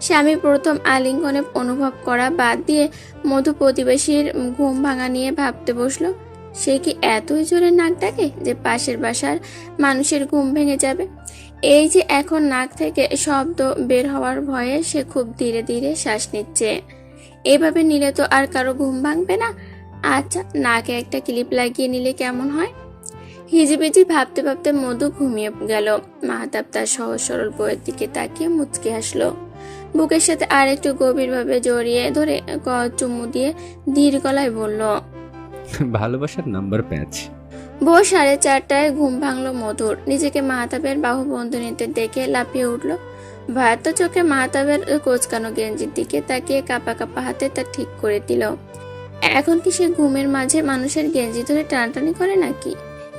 B: স্বামী প্রথম আলিঙ্গনে অনুভব করা বাদ দিয়ে মধু প্রতিবেশীর ঘুম ভাঙা নিয়ে ভাবতে বসলো। সে কি এতই জোরে নাক ডাকে যে পাশের বাসার মানুষের ঘুম ভেঙে যাবে? এই যে এখন নাক থেকে শব্দ বের হওয়ার ভয়ে সে খুব ধীরে ধীরে শ্বাস নিচ্ছে। এভাবে নিলে তো আর কারো ঘুম ভাঙবে না। আচ্ছা, নাকে একটা ক্লিপ লাগিয়ে নিলে কেমন হয়? হিজিবিজি ভাবতে ভাবতে মধু ঘুমিয়ে গেল। মাহতাব তার সহজ সরল বইয়ের দিকে তাকিয়ে মুচকি হাসলো। বুকের সাথে আর একটু গভীরভাবে জড়িয়ে ধরে চুমু দিয়ে ধীর গলায় বলল,
E: ভালোবাসার নাম্বার প্যাচ।
B: ভোর 4:30টায় ঘুম ভাঙলো মধুর। নিজেকে মাহতাবের বাহুবন্ধনীতে দেখে লাফিয়ে উঠল। ভয়ার্ত চোখে মাহতাবের কোচকানো গেঞ্জির দিকে তাকিয়ে কাঁপা কাঁপা হাতে তা ঠিক করে দিল। এখন কি সে ঘুমের মাঝে মানুষের গেঞ্জি ধরে টানাটানি করে নাকি?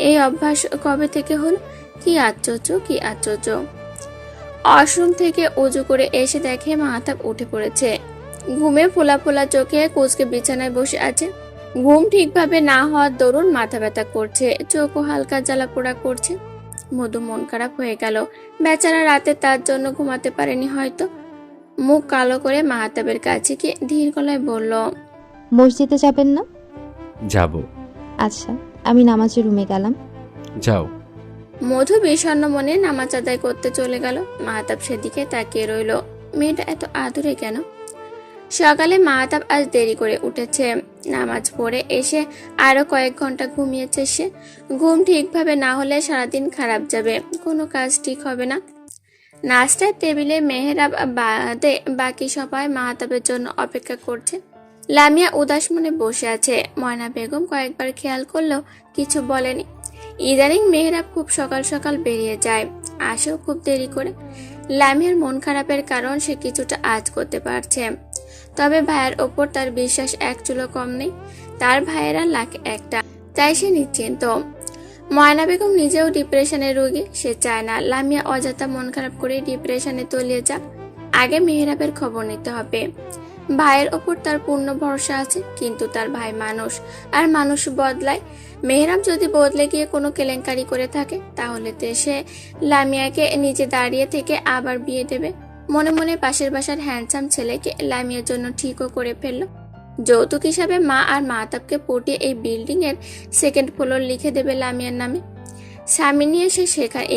B: এই অভ্যাস কবে থেকে হলো? কি আশ্চর্য, কি আশ্চর্য। ওয়াশরুম থেকে উজু করে এসে দেখে মাহতাব উঠে পড়েছে। ঘুমে ফোলা ফোলা চোখে কুচকে বিছানায় বসে আছে। ঘুম ঠিকভাবে না হওয়ার দরুন মাথা ব্যথা করছে, চোখও হালকা জ্বালা পোড়া করছে। মধু মন খারাপ হয়ে গেল। বেচারা রাতে তার জন্য ঘুমাতে পারেনি হয়তো। মুখ কালো করে মাহতাবের কাছে গিয়ে ধীর গলায় বলল,
D: মসজিদে যাবেন না?
E: যাব।
D: আচ্ছা, আমি নামাজের রুমে গেলাম।
E: যাও।
B: মধু বিষণ্ণ মনে নামাজ আদায় করতে চলে গেল। মাহতাব সেদিকে তাকিয়ে রইল। মেয়েটা এত আদুরে কেন? সকালে মাহতাব আজ দেরি করে উঠেছে। নামাজ পড়ে এসে আরো কয়েক ঘন্টা ঘুমিয়েছে সে। ঘুম ঠিকভাবে না হলে সারাদিন খারাপ যাবে, কোনো কাজ ঠিক হবে না। নাস্তার টেবিলে মেহরাব বাদে বাকি সবাই মাহতাবের জন্য অপেক্ষা করছে। লামিয়া উদাস মনে বসে আছে। ময়না বেগম কয়েকবার খেয়াল করলেও কিছু বলেনি। ইদানিং মেহরাব খুব সকাল সকাল বেরিয়ে যায়, আসেও খুব দেরি করে। লামিয়ার মন খারাপের কারণ সে কিছুটা আঁচ করতে পারছে, তবে ভাইয়ের ওপর তার বিশ্বাস এক চুলো কম নেই। তার ভাইয়েরা লাখ একটা, তাই সে নিশ্চিন্ত। ময়না বেগম নিজেও ডিপ্রেশনের রোগী। সে চায় না লামিয়া অযথা মন খারাপ করে ডিপ্রেশনে তলিয়ে যাক। আগে মেহরাবের খবর নিতে হবে। ভাইয়ের ওপর তার পূর্ণ ভরসা আছে, কিন্তু তার ভাই মানুষ, আর মানুষ বদলায়। মেহরাব যদি বদলে গিয়ে কোনো কেলেঙ্কারি করে থাকে, তাহলে তো সে লামিয়াকে নিজে দাঁড়িয়ে থেকে আবার বিয়ে দেবে। মনে মনে পাশের বাসার হ্যান্ডসাম ছেলেকে লামিয়ার জন্য ঠিকও করে ফেললো। যৌতুক হিসাবে মা আর মাহতাবকে পটিয়ে এই বিল্ডিং এর 2nd ফ্লোর লিখে দেবে লামিয়ার নামে। স্বামী নিয়ে সে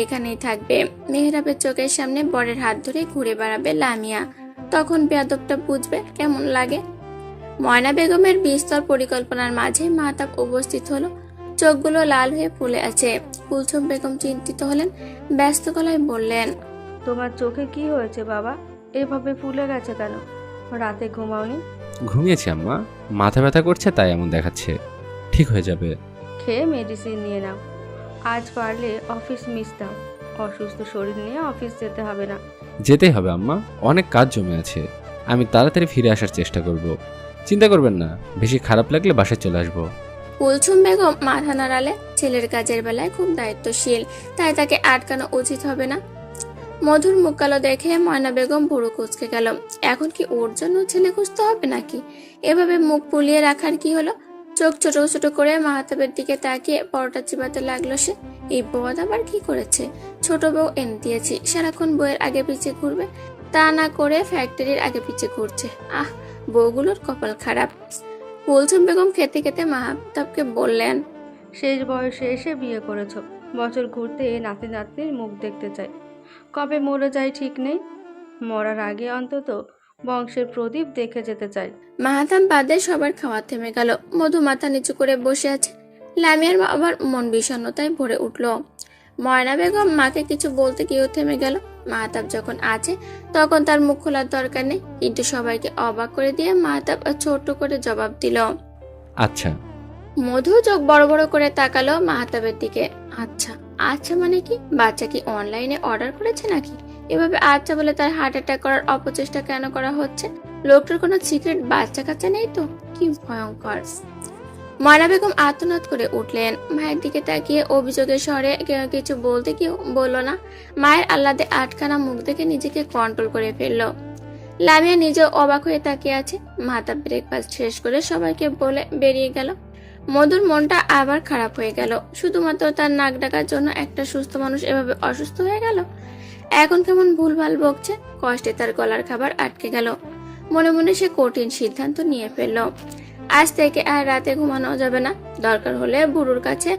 B: এখানেই থাকবে। মেহরাবের চোখের সামনে বরের হাত ধরে ঘুরে বেড়াবে লামিয়া। তখন বেয়াদবটা বুঝবে কেমন লাগে। ময়না বেগমের বিস্তর পরিকল্পনার মাঝে মাহতাব উপস্থিত হলো। চোখগুলো লাল হয়ে ফুলে আছে। কুলসুম বেগম চিন্তিত হলেন, ব্যস্ত গলায় বললেন,
F: তোমার চোখে কি হয়েছে বাবা? এভাবে ফুলে গেছে কেন? রাতে ঘুমাওনি?
E: ঘুমিয়েছি আম্মা, মাথা ব্যথা করছে তাই এমন দেখাচ্ছে। ঠিক হয়ে যাবে।
F: খেয়ে মেডিসিন নিয়ে নাও। আজ পারলে অফিস মিস দাও। অসুস্থ শরীর নিয়ে অফিস যেতে হবে না।
E: যেতেই হবে আম্মা, অনেক কাজ জমে আছে। আমি তাড়াতাড়ি ফিরে আসার চেষ্টা করব। চিন্তা করবেন না, বেশি খারাপ লাগলে বাসায় চলে আসবো।
B: কুলসুম বেগম মাথা নাড়ালে। ছেলের কাজের বেলায় খুব দায়িত্বশীল, তাই তাকে আটকানো উচিত হবে না। মধুর মুখ কালো দেখে ময়না বেগম ভুরু কুঁচকে গেল। এখন কি ওর জন্য ছেলে খুঁজতে হবে নাকি? এভাবে মুখ পুলিয়ে রাখার কি হলো? চোখ ছোট ছোট করে মাহতাবের দিকে তাকিয়ে পরোটা চিবাতে লাগলো সে। এই বদ আবার কি করেছে? ছোট বউ এনে দিয়েছি, সারাক্ষণ বউয়ের আগে পিছে ঘুরবে, তা না করে ফ্যাক্টরির আগে পিছে ঘুরছে। আহ, বউগুলোর কপাল খারাপ। কুলসুম বেগম খেতে খেতে মাহতাবকে বললেন,
F: শেষ বয়সে এসে বিয়ে করেছো। বছর ঘুরতে নাতি নাতনির মুখ দেখতে চাই। কবে মরে যায় ঠিক নেই। মরার আগে অন্তত বংশের প্রদীপ দেখে যেতে চাই।
B: মাহাতাম বাদে সবার খাওয়া থেমে গেল। মধু মাথা নিচু করে বসে আছে। লামিয়ার আবার মন বিষণ্ণতায় ভরে উঠল। ময়না বেগম মাকে কিছু বলতে গিয়েও থেমে গেল। মাহতাব যখন আছে তখন তার মুখ খোলার দরকার নেই, কিন্তু সবাইকে অবাক করে দিয়ে মাহতাব ছোট্ট করে জবাব দিল,
E: আচ্ছা।
B: মধু চোখ বড় বড় করে তাকালো মাহতাবের দিকে। আচ্ছা? আচ্ছা মানে কি? বাচ্চা কি অনলাইনে অর্ডার করেছে নাকি? এভাবে আচ্ছা বলে তার হার্ট অ্যাটাক করার অপচেষ্টা কেন করা হচ্ছে? লোকটার কোনো সিক্রেট বাচ্চা কাচ্চা নেই তো? কি ভয়ঙ্কর! ময়না বেগম আর্তনাদ করে উঠলেন। মায়ের দিকে তাকিয়ে অভিযোগের স্বরে কিছু বলতে কেউ বলল না। মায়ের আহ্লাদে আটখানা মুখ দেখে নিজেকে কন্ট্রোল করে ফেললো। লামিয়া নিজেও অবাক হয়ে তাকিয়ে আছে। মাহতাব ব্রেকফাস্ট শেষ করে সবাইকে বলে বেরিয়ে গেল। মধুর মনটা আবার খারাপ হয়ে গেল। শুধুমাত্র তার নাক ডাকার জন্য একটা সুস্থ মানুষ এভাবে অসুস্থ হয়ে গেল। এখন কেমন ভুলভাল বকছে। কষ্টে তার গলার খাবার আটকে গেল। মনে মনে সে কঠিন সিদ্ধান্ত নিয়ে ফেলল। আজ থেকে আর রাতে ঘুমানো যাবে না। দরকার হলে বুড়োর কাছে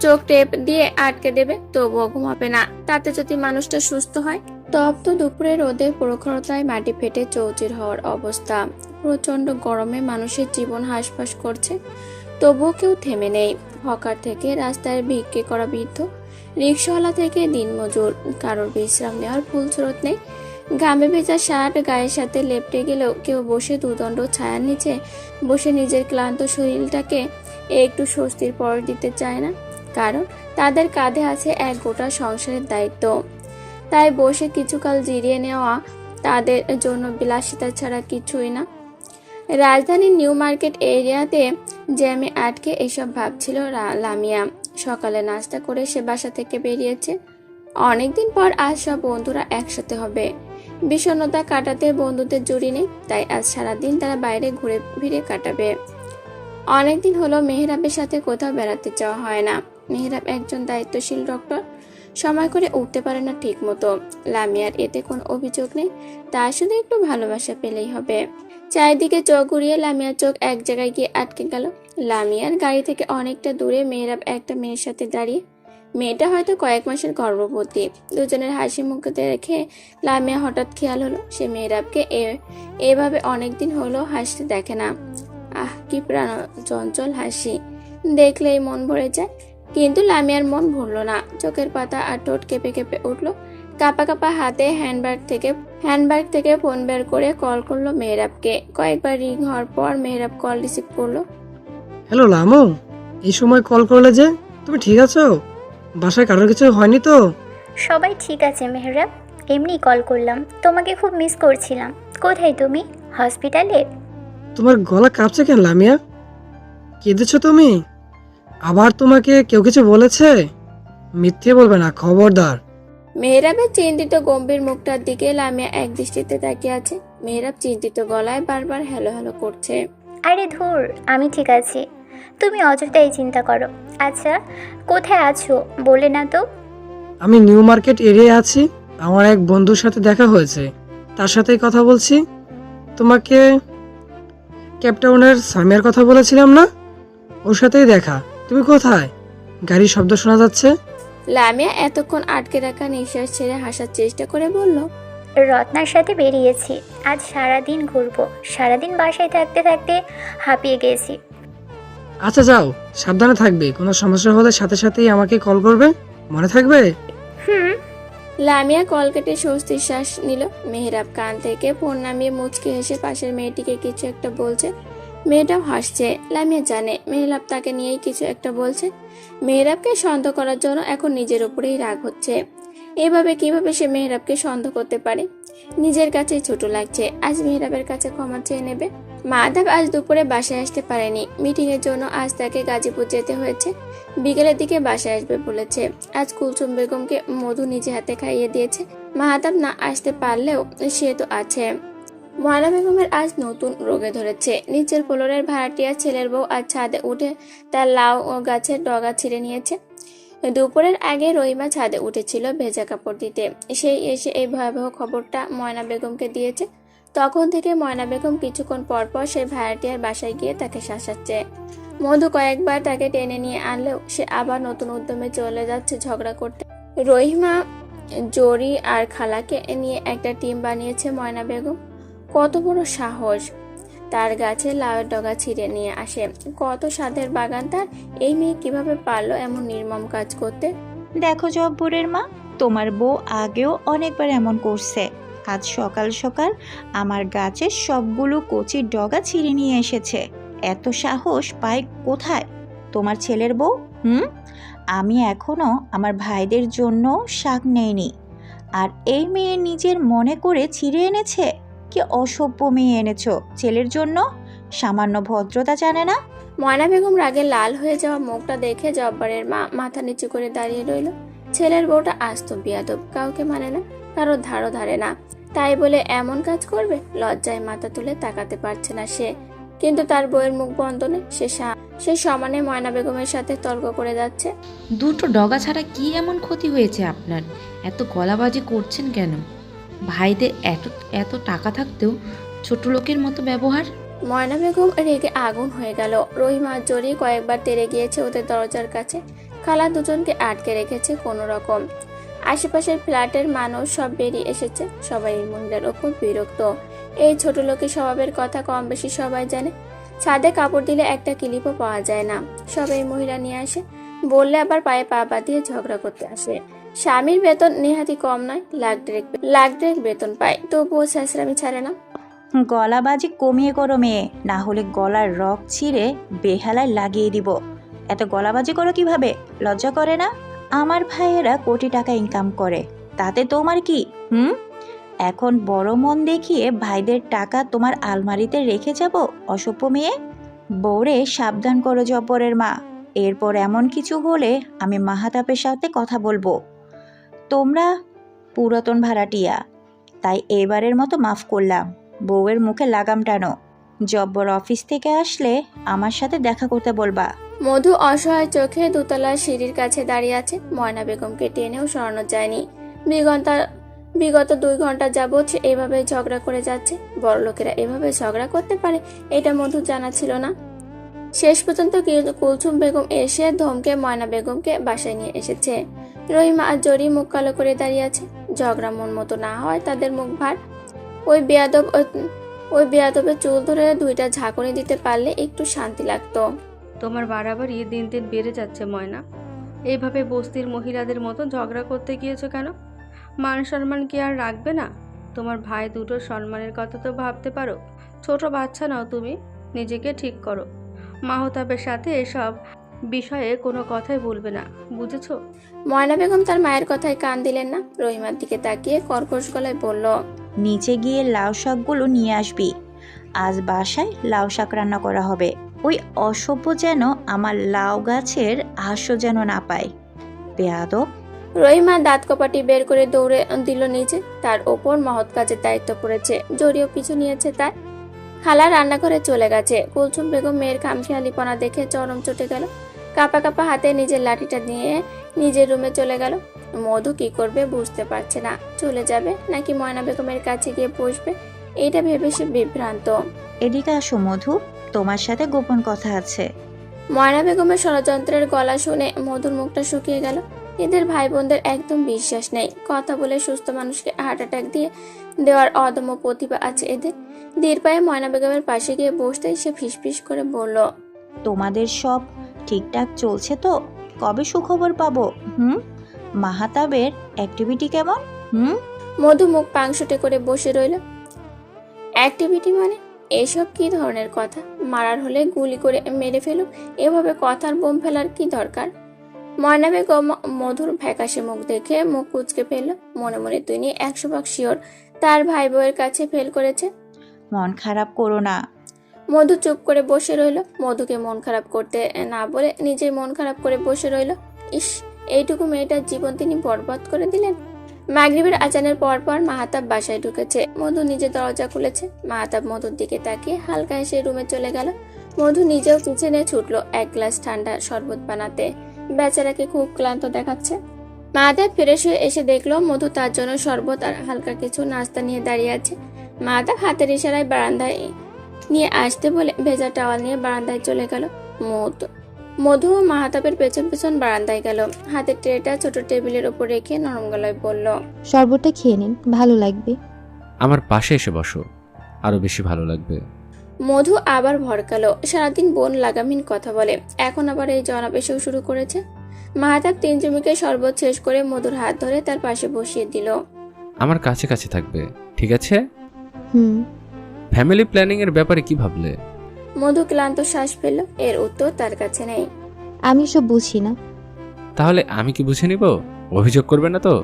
B: চোখ টেপ দিয়ে আটকে দেবে, তবুও ঘুমাবে না। তাতে যদি মানুষটা সুস্থ হয়। তপ্ত দুপুরে রোদে প্রখরতায় মাটি ফেটে চৌচির হওয়ার অবস্থা। প্রচন্ড গরমে মানুষের জীবন হাঁসফাঁস করছে, তবুও কেউ থেমে নেই। হকার থেকে রাস্তায় ভিক্ষে করা বৃদ্ধ, রিক্সাওয়ালা থেকে দিনমজুর, কারোর বিশ্রাম নেওয়ার ফুলস্রোত নেই। ঘামে ভেজা শার্ট গায়ের সাথে লেপটে গেলেও কেউ বসে দুদণ্ড ছায়ার নিচে বসে নিজের ক্লান্ত শরীরটাকে একটু স্বস্তির পর দিতে চায় না, কারণ তাদের কাঁধে আছে এক গোটা সংসারের দায়িত্ব। তাই বসে কিছুকাল জিরিয়ে নেওয়া তাদের জন্য বিলাসিতা ছাড়া কিছুই না। রাজধানীর নিউ মার্কেট এরিয়াতে জ্যামে আটকে এসব ভাবছিল লামিয়া। সকালে নাস্তা করে সে বাসা থেকে বেরিয়েছে। অনেকদিন পর আজ সব বন্ধুরা একসাথে হবে। বিষণ্ণতা কাটাতে বন্ধুদের জুড়ি নেই, তাই আজ সারাদিন তারা বাইরে ঘুরে ফিরে কাটাবে। অনেকদিন হলো মেহরাবের সাথে কোথাও বেড়াতে যাওয়া হয় না। মেহরাব একজন দায়িত্বশীল ডক্টর, সময় করে উঠতে পারে না ঠিক মতো। লামিয়ার এতে কোনো অভিযোগ নেই, তা শুধু একটু ভালোবাসা পেলেই হবে। চারিদিকে চোখ ঘুরিয়ে লামিয়ার চোখ এক জায়গায় গিয়ে আটকে গেল। লামিয়ার গাড়ি থেকে অনেকটা দূরে মেহরাব একটা মেয়ের সাথে দাঁড়িয়ে। মেয়েটা হয়তো কয়েক মাসের গর্ভবতী। দুজনের হাসি মুখ দেখে লামিয়া হঠাৎ খেয়াল হলো সে মেহরাবকে এভাবে অনেকদিন হলো হাসতে দেখে না। আহ, কি প্রাণ চঞ্চল হাসি, দেখলেই মন ভরে যায়। কিন্তু লামিয়ার মন ভরলো না। চোখের পাতা আর ঠোঁট কেঁপে কেঁপে উঠলো। কাঁপা কাঁপা হাতে হ্যান্ডব্যাগ থেকে ফোন বের করে কল করলো মেহরাবকে। কয়েকবার রিং হওয়ার পর মেহরাব কল রিসিভ করলো।
I: হ্যালো লামু, এই সময় কল করলে যে? তুমি ঠিক আছো? বাসায় কারোর কিছু হয়নি তো?
H: সবাই ঠিক আছে মেহরাব, এমনি কল করলাম, তোমাকে খুব মিস করছিলাম। কোথায় তুমি? হসপিটালে?
I: তোমার গলা কাঁপছে কেন লামিয়া? কেঁদেছো তুমি? আবার তোমাকে কেউ কিছু বলেছে? মিথ্যে বলবে না, খবরদার।
B: মেহরাবের চিন্তিত গম্ভীর মুখটার দিকে লামিয়া এক দৃষ্টিতে তাকিয়ে আছে। মেহরাব চিন্তিত গলায় বারবার হ্যালো হ্যালো করছে।
H: আরে ধুর, আমি ঠিক আছি, তুমি অযথাই চিন্তা করো। আচ্ছা, কোথায় আছো বলে না তো?
I: আমি নিউ মার্কেট এরিয়ায় আছি। আমার এক বন্ধুর সাথে দেখা হয়েছে, তার সাথেই কথা বলছি। তোমাকে ক্যাপটাউনের সামিয়ার কথা বলেছিলাম না, ওর সাথেই দেখা। তুমি কোথায়? গাড়ির শব্দ শোনা যাচ্ছে।
B: লামিয়া এতক্ষণ আটকে রাখা নিঃশ্বাস ছেড়ে হাসার চেষ্টা করে বলল,
H: রত্নার সাথে বেরিয়েছি, আজ সারাদিন ঘুরবো। সারাদিন বাসায় থাকতে থাকতে হাঁপিয়ে গেছি।
I: আচ্ছা যাও, সাবধানে থাকবে। কোনো সমস্যা হলে সাথে সাথেই আমাকে কল করবে, মনে থাকবে?
H: হুম।
B: লামিয়া কল কেটে স্বস্তির শ্বাস নিল। মেহরাব কান থেকে ফোন নামিয়ে মুচকে হেসে পাশের মেয়েটিকে কিছু একটা বলছে। মেয়েটাও হাসছে। লামিয়া জানে মেহরাব তাকে নিয়েই কিছু একটা বলছে। মেহরাবকে সন্দেহ করার জন্য এখন নিজের উপরেই রাগ হচ্ছে। এভাবে কিভাবে সে মেহরাবকে সন্দেহ করতে পারে? নিজের কাছেই ছোট লাগছে। আজ মেহরাবের কাছে ক্ষমা চেয়ে নেবে। মাধব আজ দুপুরে বাসায় আসতে পারেনি। মিটিং এর জন্য আজ তাকে গাজীপুর যেতে হয়েছে। বিকেলের দিকে বাসায় আসবে বলেছে। আজ কুলসুম বেগমকে মধু নিজে হাতে খাইয়ে দিয়েছে। মাহতাব না আসতে পারলেও সে তো আছে। ময়না বেগমের আজ নতুন রোগে ধরেছে। নিচের ফ্লোরের ভাড়াটিয়া ছেলের বউ আজ ছাদে উঠে তার লাউ গাছের ডগা ছিঁড়ে নিয়েছে। দুপুরের আগে রহিমা ছাদে উঠেছিল ভেজা কাপড় দিতে। সেই এসে এই ভয়াবহ খবরটা ময়না বেগমকে দিয়েছে। তখন থেকে ময়না বেগম কিছুক্ষণ পর পর সেই ভাড়াটিয়ার বাসায় গিয়ে তাকে শাসাচ্ছে। মধু কয়েকবার তাকে টেনে নিয়ে আনলেও সে আবার নতুন উদ্যমে চলে যাচ্ছে ঝগড়া করতে। রহিমা, জরি আর খালাকে নিয়ে একটা টিম বানিয়েছে ময়না বেগম। কত বড় সাহস! তার গাছে লাউয়ের ডগা ছিঁড়ে নিয়ে আসে। কত স্বাদের বাগান তার! এই মেয়ে কিভাবে পারলো এমন নির্মম কাজ করতে?
G: দেখো জব্বরের মা, তোমার বউ আগেও অনেকবার এমন করছে। আজ সকাল সকাল আমার গাছের সবগুলো কচির ডগা ছিঁড়ে নিয়ে এসেছে। এত সাহস পায় কোথায় তোমার ছেলের বউ? আমি এখনো আমার ভাইদের জন্য শাক নেইনি, আর এই মেয়ে নিজের মনে করে ছিঁড়ে এনেছে। কি অসভ্য মেয়ে এনেছো ছেলের জন্য, সামান্য ভদ্রতা জানে না।
B: ময়না বেগম রাগে লাল হয়ে যাওয়া মুখটা দেখে জব্বারের মা মাথা নিচু করে দাঁড়িয়ে রইল। ছেলের বউটা আস্ত বিয়াদব, কাউকে মানে না, কারো ধারও ধারে না। তাই বলে এমন কাজ করবে? লজ্জায় মাথা তুলে তাকাতে পারছে না সে। কিন্তু তার বউয়ের মুখ বন্ধ নেই। সে সমানে ময়না বেগমের সাথে তর্ক করে যাচ্ছে।
J: দুটো ডগা ছাড়া কি এমন ক্ষতি হয়েছে আপনার? এত গলাবাজি করছেন কেন? ভাইদের এত এত টাকা থাকতেও ছোট লোকের মতো ব্যবহার।
B: ময়না বেগম রেগে আগুন হয়ে গেল। রহিমা জড়ি কয়েকবার তেড়ে গিয়েছে ওদের দরজার কাছে। খালা দুজনকে আটকে রেখেছে কোনো রকম। আশেপাশের ফ্ল্যাটের মানুষ সব বেরিয়ে এসেছে। সবাই এই মহিলার ওপর বিরক্ত। এই ছোট লোকের স্বভাবের কথা কম বেশি সবাই জানে। ছাদে কাপড় দিলে একটা ক্লিপও পাওয়া যায় না। সবাই মহিলা নিয়ে আসে, বললে আবার পায়ে পা বাঁধিয়ে ঝগড়া করতে আসে। স্বামীর বেতন নেহাতি কম নয়, লাখ ডেরেক বেতন পায়, তবুও ছেঁচড়ামি ছাড়ে না।
G: গলাবাজি কমিয়ে করো মেয়ে, না হলে গলার রগ ছিঁড়ে বেহালায় লাগিয়ে দিব। এত গলাবাজি করো কিভাবে? লজ্জা করে না? আমার ভাইয়েরা কোটি টাকা ইনকাম করে, তাতে তোমার কি? এখন বড় মন দেখিয়ে ভাইদের টাকা তোমার আলমারিতে রেখে যাব? অসভ্য মেয়ে। বউরে সাবধান করো জব্বরের মা, এরপর এমন কিছু হলে আমি মাহাতাবের সাথে কথা বলবো। তোমরা পুরাতন ভাড়াটিয়া, তাই এবারের মতো মাফ করলাম। বউয়ের মুখে লাগাম টানো। জব্বর অফিস থেকে আসলে আমার সাথে দেখা করতে বলবা।
B: মধু অসহায় চোখে দোতলার সিঁড়ির কাছে দাঁড়িয়ে আছে। ময়না বেগমকে টেনেও সরানো যায়নি। বিগত 2 ঘন্টা যাবৎ সে এভাবে ঝগড়া করে যাচ্ছে। বড় লোকেরা এভাবে ঝগড়া করতে পারে এটা মধু জানা ছিল না। শেষ পর্যন্ত কুলসুম বেগম এসে ধমকে ময়না বেগমকে বাসায় নিয়ে এসেছে। রহিমা আর জরি মুখ কালো করে দাঁড়িয়ে আছে। ঝগড়া মন মতো না হয় তাদের মুখ ভার। ওই বেয়াদবের চুল ধরে 2টা ঝাঁকুনি দিতে পারলে একটু শান্তি লাগতো।
F: তোমার বাড়াবাড়ি দিন দিন বেড়ে যাচ্ছে ময়না। এইভাবে বস্তির মহিলাদের মতো ঝগড়া করতে গিয়েছো কেন? মান সম্মান কি আর রাখবে না? তোমার ভাই দুটোর সম্মানের কথা তো ভাবতে পারো। ছোট বাচ্চা নাও তুমি, নিজেকে ঠিক করো। মাহতাবের সাথে এসব বিষয়ে কোনো কথাই বলবে না, বুঝেছো?
B: ময়না বেগম তার মায়ের কথায় কান দিলেন না। রহিমার দিকে তাকিয়ে কর্কশ গলায় বলল,
G: নিচে গিয়ে লাউ শাকগুলো নিয়ে আসবি। আজ বাসায় লাউ শাক রান্না করা হবে। ওই অসভ্য যেন আমার লাউ গাছের আস্য যেন না পায়। বেয়াদব।
B: রহিমা দাঁত কপাটি বের করে দৌড়ে দিল নিচে। তার ওপর মহৎ কাজের দায়িত্ব পড়েছে, জড়িও পিছু নিয়েছে তাই। খালা রান্নাঘরে চলে গেছে। কুলসুম বেগম মেয়ের খামখেয়ালিপনা দেখে চরম চটে গেল। কাপা কাপা হাতে নিজের লাঠিটা নিয়ে নিজের রুমে চলে গেল। মধু কি করবে বুঝতে পারছে না। চলে যাবে নাকি ময়না বেগমের কাছে গিয়ে বসবে, এটা ভেবে সে বিভ্রান্ত।
G: এদিকে আসো মধু, তোমার সাথে গোপন কথা আছে।
B: ময়না বেগমের ষড়যন্ত্রের গলা শুনে মধুর মুখটা শুকিয়ে গেল। এদের ভাই বোনদের একদম বিশ্বাস নেই। কথা বলে সুস্থ মানুষকে হার্ট অ্যাটাক দিয়ে দেওয়ার অদম্য প্রতিভা আছে এদের। ধীর পায়ে ময়না বেগমের পাশে গিয়ে বসতেই সে ফিসফিস করে বলল,
G: তোমাদের সব ঠিকঠাক চলছে তো? কবে সুখবর পাবো? মাহাতাবের অ্যাক্টিভিটি কেমন?
B: মধু মুখ পাংশুটে করে বসে রইল। অ্যাক্টিভিটি মানে? এসব কি ধরনের কথা? মারার হলে গুলি করে মেরে ফেলুক, এভাবে কথার বোম ফেলার কি দরকার? ময়না বেগম মধুর ফ্যাকাশে মুখ দেখে মুখ কুচকে ফেলল। মনে মনে তিনি 100 ভাগ শিওর তার ভাই বউয়ের কাছে ফেল করেছে।
G: মন খারাপ করো না।
B: মধু চুপ করে বসে রইল। মধুকে মন খারাপ করতে না বলে নিজে মন খারাপ করে বসে রইল। ইস, এইটুকু মেয়েটার জীবন তিনি বরবাদ করে দিলেন। মাগরিবের আজানের পর মাহাতাব বাসায় ঢুকেছে। মধু নিজে দরজা খুলেছে। মাহাতাব মধুর দিকে তাকিয়ে হালকা হেসে রুমে চলে গেল। মধু নিজেও কিচেনে ছুটলো 1 গ্লাস ঠান্ডা শরবত বানাতে। বেচারাকে খুব ক্লান্ত দেখাচ্ছে। মাহাতাব ফ্রেশ হয়ে এসে দেখলো মধু তার জন্য শরবত আর হালকা কিছু নাস্তা নিয়ে দাঁড়িয়ে আছে। মাহাতাব হাতের ইশারায় বারান্দায় নিয়ে আসতে বলে ভেজা টাওয়াল নিয়ে বারান্দায় চলে গেল। মধু মাহাতাবের পেছন পেছন বারান্দায় গেল। হাতের ট্রেটা ছোট টেবিলের উপর রেখে নরম গলায় বলল,
D: শরবতটা খেয়ে নিন, ভালো লাগবে।
E: আমার পাশে এসে বসো, আরো বেশি ভালো লাগবে।
B: মধু আবার ভড়কালো। সারাদিন বোন লাগামহীন কথা বলে, এখন আবার এই জনাব এসেও শুরু করেছে। মাহাতাব 3 চুমুকে শরবত শেষ করে মধুর হাত ধরে তার পাশে বসিয়ে দিল।
E: আমার কাছে কাছে থাকবে, ঠিক আছে?
D: হুম।
E: ফ্যামিলি প্ল্যানিং এর ব্যাপারে কি ভাবলে?
B: মধু ক্লান্ত শ্বাস ফেলল। এর উত্তর তার কাছে নেই।
D: আমি সব বুঝি না।
E: তাহলে আমি কি বুঝে নিব? অভিযোগ করবে না তো?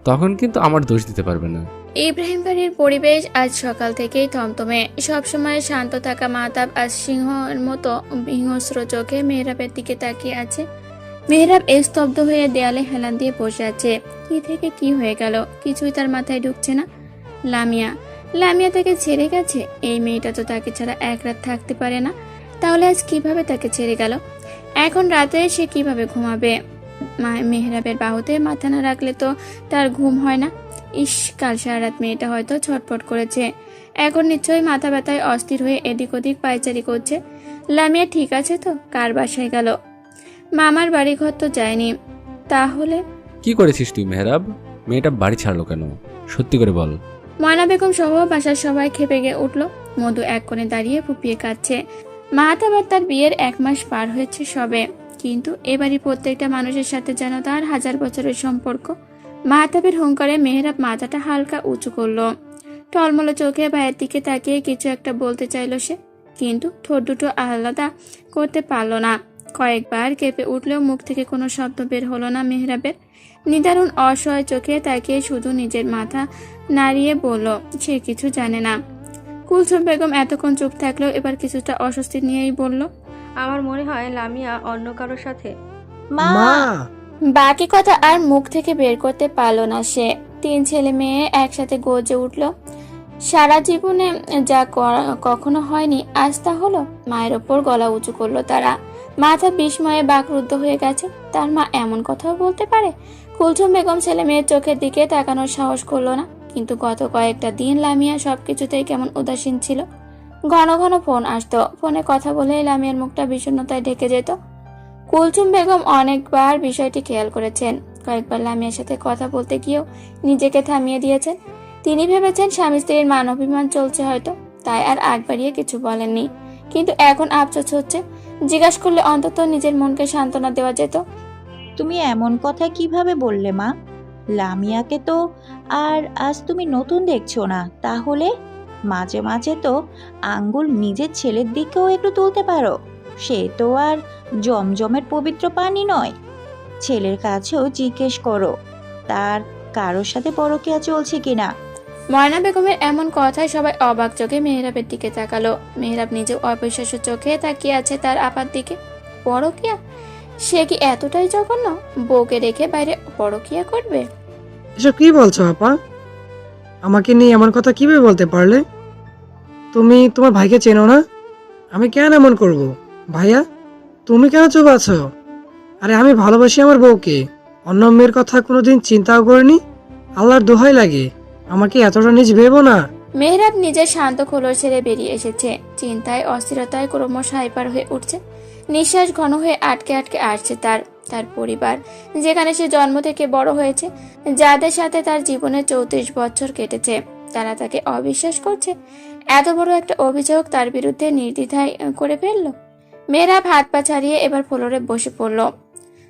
E: তখন কিন্তু আমার দোষ দিতে পারবে না।
B: ইব্রাহিম বাড়ির পরিবেশ আজ সকাল থেকেই থমথমে। সবসময় শান্ত থাকা মাহতাব আজ সিংহের মতো হিংস্র চোখে মেহরাবের দিকে তাকিয়ে আছে। মেহরাব স্তব্ধ হয়ে দেয়ালে হেলান দিয়ে বসে আছে। কি থেকে কি হয়ে গেল কিছুই তার মাথায় ঢুকছে না। লামিয়া তাকে ছেড়ে গেছে। এই মেয়েটা তো তাকে ছাড়া 1 রাত থাকতে পারে না। তাহলে আজ কিভাবে তাকে ছেড়ে গেল? এখন রাতে সে কিভাবে ঘুমাবে? মেহরাবের বাহুতে মাথা না রাখলে তো তার ঘুম হয় না। ইস, কাল সারা রাত মেয়েটা হয়তো ছটফট করেছে। এখন নিশ্চয়ই মাথা ব্যথায় অস্থির হয়ে এদিক ওদিক পায়চারি করছে। লামিয়া ঠিক আছে তো? কার বাসায় গেল? মামার বাড়ি ঘর তো যায়নি। তাহলে
E: কি করেছিস তুই মেহরাব? মেয়েটা বাড়ি ছাড়লো কেন? সত্যি করে বল।
B: ময়না বেগম সহ বাসার সবাই খেপে গিয়ে উঠল। মধু এক কোণে দাঁড়িয়ে ফুপিয়ে কাঁদছে। মাহাতাব আর তার বিয়ের 1 মাস পার হয়েছে সবে, কিন্তু এবারই প্রত্যেকটা মানুষের সাথে যেন তার 1000 বছরের সম্পর্ক। মাহাতাবের হুঙ্কারে মেহরাব মাথাটা হালকা উঁচু করলো। টলমলো চোখে ভাইয়ের দিকে তাকিয়ে কিছু একটা বলতে চাইল সে, কিন্তু ঠোঁট দুটো আলাদা করতে পারল না। কয়েকবার কেঁপে উঠলেও মুখ থেকে কোনো শব্দ বের হলো না মেহরাবের। নিদারুণ অসহায় চোখে তাকিয়ে শুধু নিজের মাথা নাড়িয়ে বলল সে কিছু জানে না। কুলসুম বেগম এতক্ষণ চুপ থাকলেও এবার কিছুটা অস্বস্তি নিয়েই বলল,
F: আমার মনে হয় লামিয়া অন্য কারোর সাথে।
G: মা
I: মা
B: বাকি কথা আর মুখ থেকে বের করতে পারল না সে। 3 ছেলে মেয়ে একসাথে গর্জে উঠল। সারা জীবনে যা কখনো হয়নি আজ তা হলো। মায়ের ওপর গলা উঁচু করলো তারা। মাথা বিস্ময়ে বাকরুদ্ধ হয়ে গেছে। তার মা এমন কথাও বলতে পারে? কুলসুম বেগম ছেলে মেয়ের চোখের দিকে তাকানোর সাহস করলো না। কিন্তু গত কয়েকটা দিন লামিয়া সবকিছুতেই কেমন উদাসীন ছিল। ঘন ঘন ফোন আসতো, ফোনে কথা বলেই লামিয়ার মুখটা বিষণ্ণতায় ঢেকে যেত। কুলসুম বেগম অনেকবার বিষয়টি খেয়াল করেছেন। কয়েকবার লামিয়ার সাথে কথা বলতে গিয়েও নিজেকে থামিয়ে দিয়েছেন। তিনি ভেবেছেন স্বামী স্ত্রীর মান অভিমান চলছে হয়তো, তাই আর আগ বাড়িয়ে কিছু বলেননি। কিন্তু এখন আফসোস হচ্ছে। জিজ্ঞাসা করলে অন্তত নিজের মনকে সান্ত্বনা দেওয়া যেত।
G: তুমি এমন কথা কিভাবে বললে মা? লামিয়াকে তো আর আজ তুমি নতুন দেখছো না, তাহলে মাঝে মাঝে তো আঙ্গুল নিজের ছেলের দিকেও একটু তুলতে পারো। সে তো আর জমজমের পবিত্র পানি নয়। ছেলের কাছেও জিজ্ঞেস করো তার কারোর সাথে পরকীয়া চলছে কিনা।
B: ময়না বেগমের এমন কথায় সবাই অবাক চোখে মেহরাবের দিকে তাকালো। মেহরাব নিজেও অবিশ্বাস্য চোখে তাকিয়ে আছে তার আপার দিকে। পরকীয়া? সে কি এতটাই জঘন্য? বউকে রেখে বাইরে পরকীয়া করবে?
I: এসব কি বলছো আপা? আমাকে নিয়ে এমন কথা কিভাবে বলতে পারলে? তুমি তোমার ভাইকে চেনো না? আমি কেন এমন করব? ভাইয়া, তুমি কেন চুপ আছো? আরে আমি ভালোবাসি আমার বউকে। অন্য মেয়ের কথা কোনোদিন চিন্তাও করিনি। আল্লাহর দোহাই লাগে, আমাকে এতটা নিজ ভেবো না।
B: মেহরাব নিজের শান্ত খোলস ছেড়ে বেরিয়ে এসেছে। চিন্তায় অস্থিরতায় ক্রমশ হাইপার হয়ে উঠছে। নিঃশ্বাস ঘন হয়ে আটকে আটকে আসছে তার। তার পরিবার, যেখানে সে জন্ম থেকে বড় হয়েছে, যাদের সাথে তার জীবনে 34 বছর কেটেছে, তারা তাকে অবিশ্বাস করছে। এত বড় একটা অভিযোগ তার বিরুদ্ধে নির্দ্বিধায় করে ফেলল। মেহরাব হাত পা ছাড়িয়ে এবার ফ্লোরে বসে পড়ল।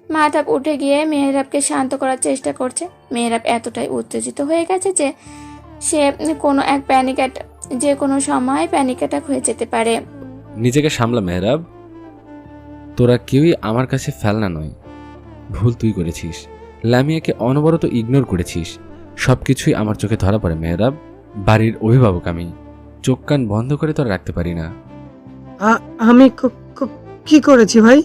B: মাহতাব উঠে গিয়ে মেহরাবকে শান্ত করার চেষ্টা করছে। মেহরাব এতটাই উত্তেজিত হয়ে গেছে যে সে যে কোনো সময় প্যানিক অ্যাটাক হয়ে যেতে পারে।
E: নিজেকে সামলা মেহরাব, তোরা কেউই আমার কাছে ফেলনা নয়। ভুল তুই করেছিস। লামিয়াকে অনবরত ইগনোর করেছিস। সবকিছুই আমার চোখে ধরা পড়ে মেহরাব। বাড়ির অভিভাবক আমি, চোখ কান বন্ধ করে তোরা রাখতে পারি না।
I: আমি কি করেছি ভাই?